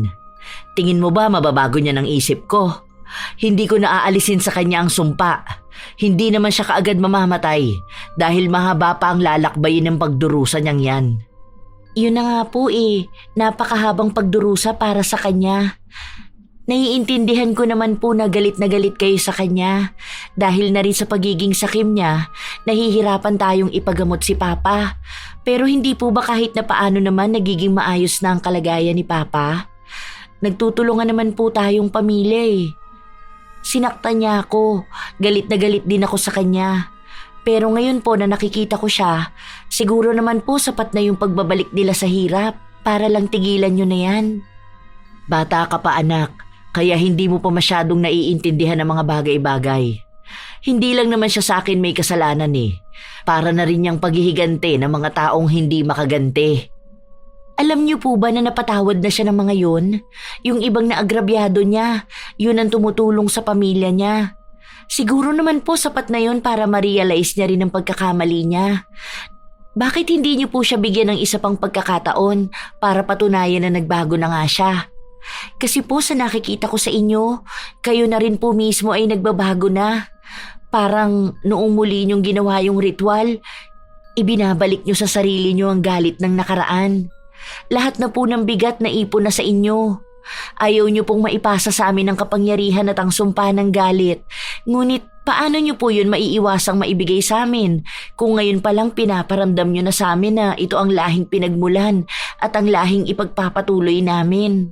Tingin mo ba mababago niya ng isip ko? Hindi ko naaalisin sa kanya ang sumpa. Hindi naman siya kaagad mamamatay dahil mahaba pa ang lalakbayin ng pagdurusa niyang yan.
Yun na nga po napakahabang pagdurusa para sa kanya. Naiintindihan ko naman po na galit kayo sa kanya. Dahil na rin sa pagiging sakim niya, nahihirapan tayong ipagamot si Papa. Pero hindi po ba kahit na paano naman nagiging maayos na ang kalagayan ni Papa? Nagtutulungan naman po tayong pamilya. Sinaktan niya ako, galit na galit din ako sa kanya. Pero ngayon po na nakikita ko siya, siguro naman po sapat na yung pagbabalik nila sa hirap para lang tigilan niyo na yan.
Bata ka pa anak, kaya hindi mo pa masyadong naiintindihan ang mga bagay-bagay. Hindi lang naman siya sa akin may kasalanan Para na rin niyang paghihigante ng mga taong hindi makaganti.
Alam niyo po ba na napatawad na siya ng mga yun? Yung ibang naagrabyado niya, yun ang tumutulong sa pamilya niya. Siguro naman po sapat na yun para ma-realize niya rin ang pagkakamali niya. Bakit hindi niyo po siya bigyan ng isa pang pagkakataon para patunayan na nagbago na nga siya? Kasi po sa nakikita ko sa inyo, kayo na rin po mismo ay nagbabago na. Parang noong muli niyong ginawa yung ritual, ibinabalik niyo sa sarili niyo ang galit ng nakaraan. Lahat na po ng bigat na ipon na sa inyo. Ayaw niyo pong maipasa sa amin ang kapangyarihan at ang sumpa ng galit. Ngunit paano niyo po yun maiiwasang maibigay sa amin kung ngayon pa lang pinaparamdam niyo na sa amin na ito ang lahing pinagmulan at ang lahing ipagpapatuloy namin?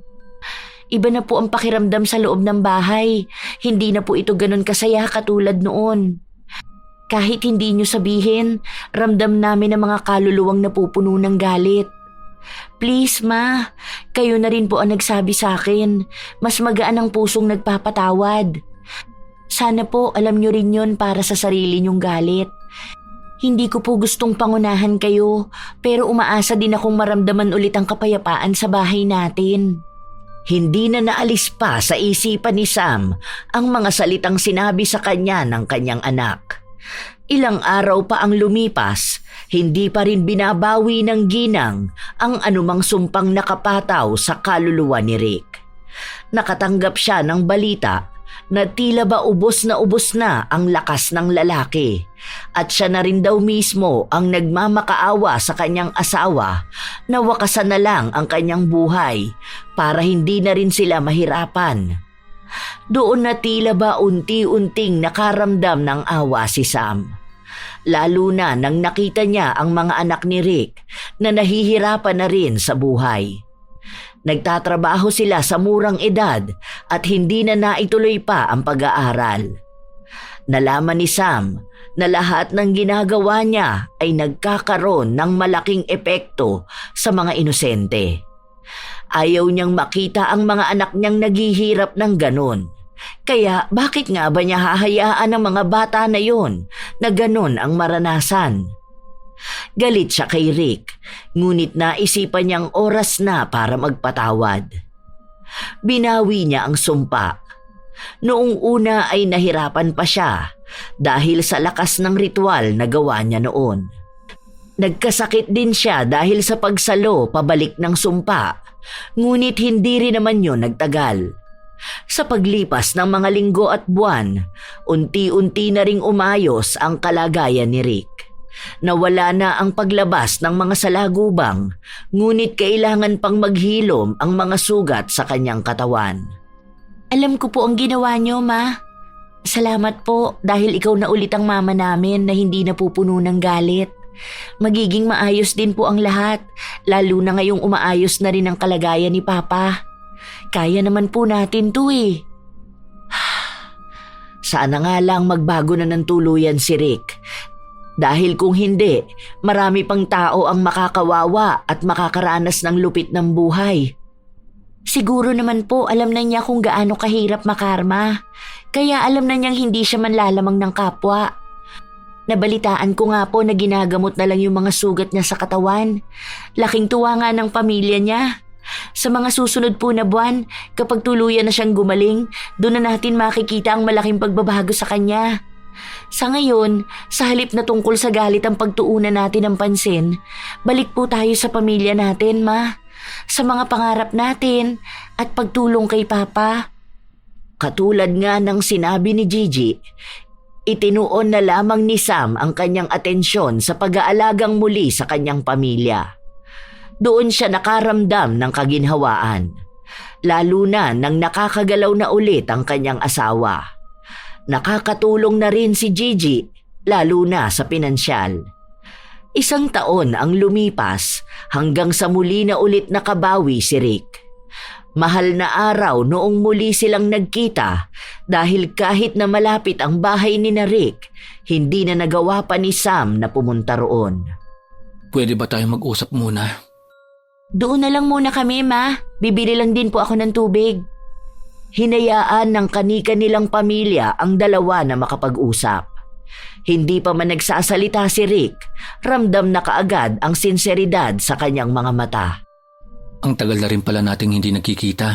Iba na po ang pakiramdam sa loob ng bahay. Hindi na po ito ganun kasaya katulad noon. Kahit hindi niyo sabihin, ramdam namin ang mga kaluluwang napupuno ng galit. Please ma, kayo na rin po ang nagsabi sa akin. Mas magaan ang pusong nagpapatawad. Sana po alam niyo rin yun para sa sarili niyong galit. Hindi ko po gustong pangunahan kayo, pero umaasa din akong maramdaman ulit ang kapayapaan sa bahay natin.
Hindi na naalis pa sa isipan ni Sam ang mga salitang sinabi sa kanya ng kanyang anak. Ilang araw pa ang lumipas, hindi pa rin binabawi ng ginang ang anumang sumpang nakapataw sa kaluluwa ni Rick. Nakatanggap siya ng balita na tila ba ubos na ang lakas ng lalaki at siya na rin daw mismo ang nagmamakaawa sa kanyang asawa na wakasan na lang ang kanyang buhay para hindi na rin sila mahirapan. Doon na tila ba unti-unting nakaramdam ng awa si Sam. Lalo na nang nakita niya ang mga anak ni Rick na nahihirapan na rin sa buhay. Nagtatrabaho sila sa murang edad at hindi na naituloy pa ang pag-aaral. Nalaman ni Sam na lahat ng ginagawa niya ay nagkakaroon ng malaking epekto sa mga inosente. Ayaw niyang makita ang mga anak niyang naghihirap ng ganon. Kaya bakit nga ba niya hahayaan ang mga bata na yon na ganon ang maranasan? Galit siya kay Rick, ngunit naisipan niyang oras na para magpatawad. Binawi niya ang sumpa. Noong una ay nahirapan pa siya dahil sa lakas ng ritual na gawa niya noon. Nagkasakit din siya dahil sa pagsalo pabalik ng sumpa, ngunit hindi rin naman yun nagtagal. Sa paglipas ng mga linggo at buwan, unti-unti na ring umayos ang kalagayan ni Rick. Nawala na ang paglabas ng mga salagubang, ngunit kailangan pang maghilom ang mga sugat sa kanyang katawan.
Alam ko po ang ginawa niyo, Ma. Salamat po dahil ikaw na ulit ang mama namin na hindi napupuno ng galit. Magiging maayos din po ang lahat, lalo na ngayong umaayos na rin ang kalagayan ni Papa. Kaya naman po natin to eh.
Sana nga lang magbago na ng tuluyan si Rick. Dahil kung hindi, marami pang tao ang makakawawa at makakaranas ng lupit ng buhay.
Siguro naman po alam na niya kung gaano kahirap makarma. Kaya alam na niyang hindi siya manlalamang ng kapwa. Nabalitaan ko nga po na ginagamot na lang yung mga sugat niya sa katawan. Laking tuwa nga ng pamilya niya. Sa mga susunod po na buwan, kapag tuluyan na siyang gumaling, doon na natin makikita ang malaking pagbabago sa kanya. Sa ngayon, sa halip na tungkol sa galit ang pagtuunan natin ng pansin, balik po tayo sa pamilya natin, Ma. Sa mga pangarap natin at pagtulong kay Papa.
Katulad nga ng sinabi ni Gigi, itinuon na lamang ni Sam ang kanyang atensyon sa pag-aalagang muli sa kanyang pamilya. Doon siya nakaramdam ng kaginhawaan, lalo na nang nakakagalaw na ulit ang kanyang asawa. Nakakatulong na rin si Gigi, lalo na sa pinansyal. 1 taon ang lumipas hanggang sa muli na ulit nakabawi si Rick. Mahal na araw noong muli silang nagkita dahil kahit na malapit ang bahay ni na Rick, hindi na nagawa pa ni Sam na pumunta roon.
Pwede ba tayo mag-usap muna?
Doon na lang muna kami, Ma. Bibili lang din po ako ng tubig.
Hinayaan ng kani-kanilang pamilya ang dalawa na makapag-usap. Hindi pa man nagsasalita si Rick, ramdam na kaagad ang sinseridad sa kanyang mga mata.
Ang tagal na rin pala nating hindi nagkikita.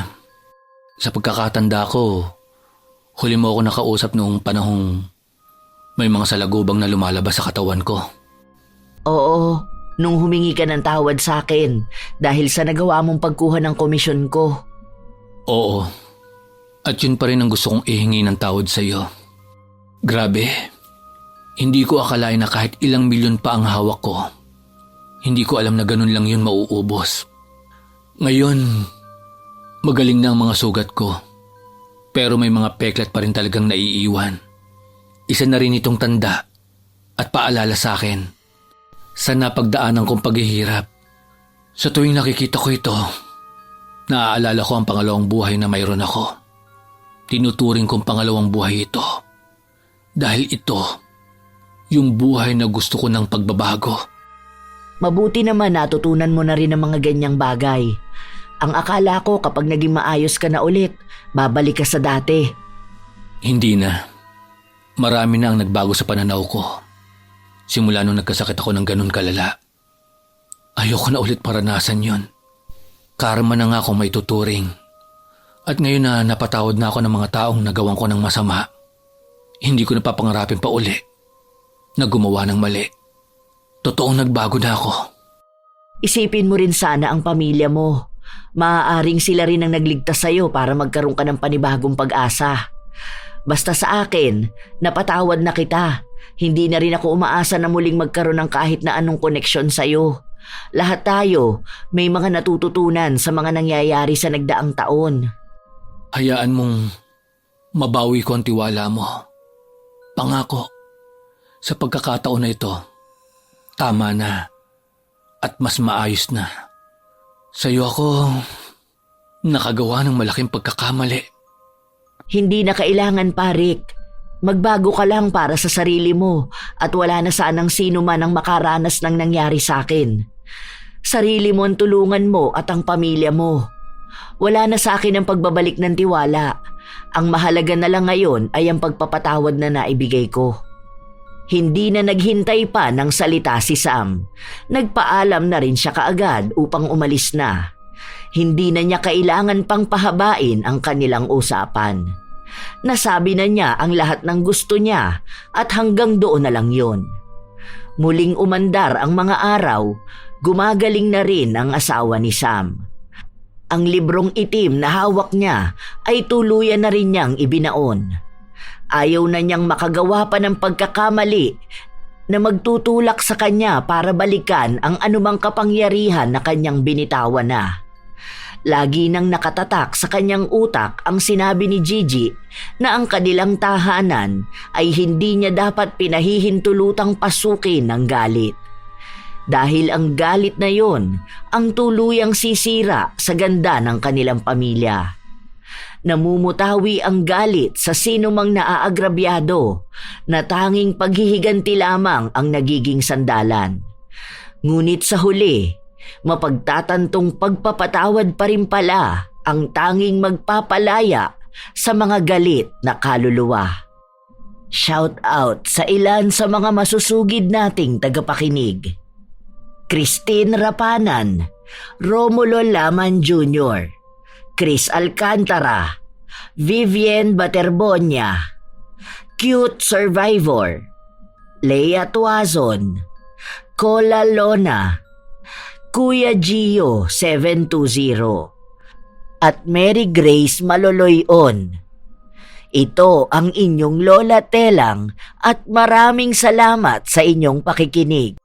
Sa pagkakatanda ko, huli mo ako nakausap noong panahong may mga salagubang na lumalabas sa katawan ko.
Oo, nung humingi ka ng tawad sa akin dahil sa nagawa mong pagkuha ng komisyon ko.
Oo, at yun pa rin ang gusto kong ihingi ng tawad sa iyo. Grabe, hindi ko akalain na kahit ilang milyon pa ang hawak ko. Hindi ko alam na ganun lang yun mauubos. Ngayon, magaling na ang mga sugat ko. Pero may mga peklat pa rin talagang naiiwan. Isa na rin itong tanda at paalala sa akin sa napagdaanan kong paghihirap. Sa tuwing nakikita ko ito, naaalala ko ang pangalawang buhay na mayroon ako. Tinuturing kong pangalawang buhay ito. Dahil ito, yung buhay na gusto ko ng pagbabago.
Mabuti naman natutunan mo na rin ang mga ganyang bagay. Ang akala ko kapag naging maayos ka na ulit, babalik ka sa dati.
Hindi na. Marami na ang nagbago sa pananaw ko. Simula nung nagkasakit ako ng ganun kalala. Ayoko na ulit maranasan yon. Karma na nga akong may tuturing. At ngayon na napatawad na ako ng mga taong nagawan ko ng masama, hindi ko napapangarapin pa uli na gumawa ng mali. Totoong nagbago na ako.
Isipin mo rin sana ang pamilya mo. Maaaring sila rin ang nagligtas sa'yo para magkaroon ka ng panibagong pag-asa. Basta sa akin, napatawad na kita. Hindi na rin ako umaasa na muling magkaroon ng kahit na anong koneksyon sa'yo. Lahat tayo may mga natututunan sa mga nangyayari sa nagdaang taon.
Hayaan mong mabawi ko ang tiwala mo. Pangako, sa pagkakataon na ito, tama na at mas maayos na. Sa'yo ako nakagawa ng malaking pagkakamali.
Hindi na kailangan pa, Rick. Magbago ka lang para sa sarili mo at wala na sanang sino man ang makaranas ng nangyari sa akin. Sarili mo ang tulungan mo at ang pamilya mo. Wala na sa akin ang pagbabalik ng tiwala. Ang mahalaga na lang ngayon ay ang pagpapatawad na naibigay ko. Hindi na naghintay pa ng salita si Sam. Nagpaalam na rin siya kaagad upang umalis na. Hindi na niya kailangan pang pahabain ang kanilang usapan. Nasabi na niya ang lahat ng gusto niya at hanggang doon na lang yon. Muling umandar ang mga araw, gumagaling na rin ang asawa ni Sam. Ang librong itim na hawak niya ay tuluyan na rin niyang ibinaon. Ayaw na niyang makagawa pa ng pagkakamali na magtutulak sa kanya para balikan ang anumang kapangyarihan na kanyang binitawan na. Lagi nang nakatatak sa kanyang utak ang sinabi ni Gigi na ang kanilang tahanan ay hindi niya dapat pinahihintulutang pasukin ng galit. Dahil ang galit na yon ang tuluyang sisira sa ganda ng kanilang pamilya. Namumutawi ang galit sa sinumang naaagrabyado na tanging paghihiganti lamang ang nagiging sandalan. Ngunit sa huli, mapagtatantong pagpapatawad pa rin pala ang tanging magpapalaya sa mga galit na kaluluwa. Shout out sa ilan sa mga masusugid nating tagapakinig. Christine Rapanan, Romulo Laman Jr., Chris Alcantara, Vivienne Baterbonia, Cute Survivor, Leia Tuazon, Cola Lona, Kuya Gio 720 at Mary Grace Maloloyon. Ito ang inyong Lola Telang at maraming salamat sa inyong pakikinig.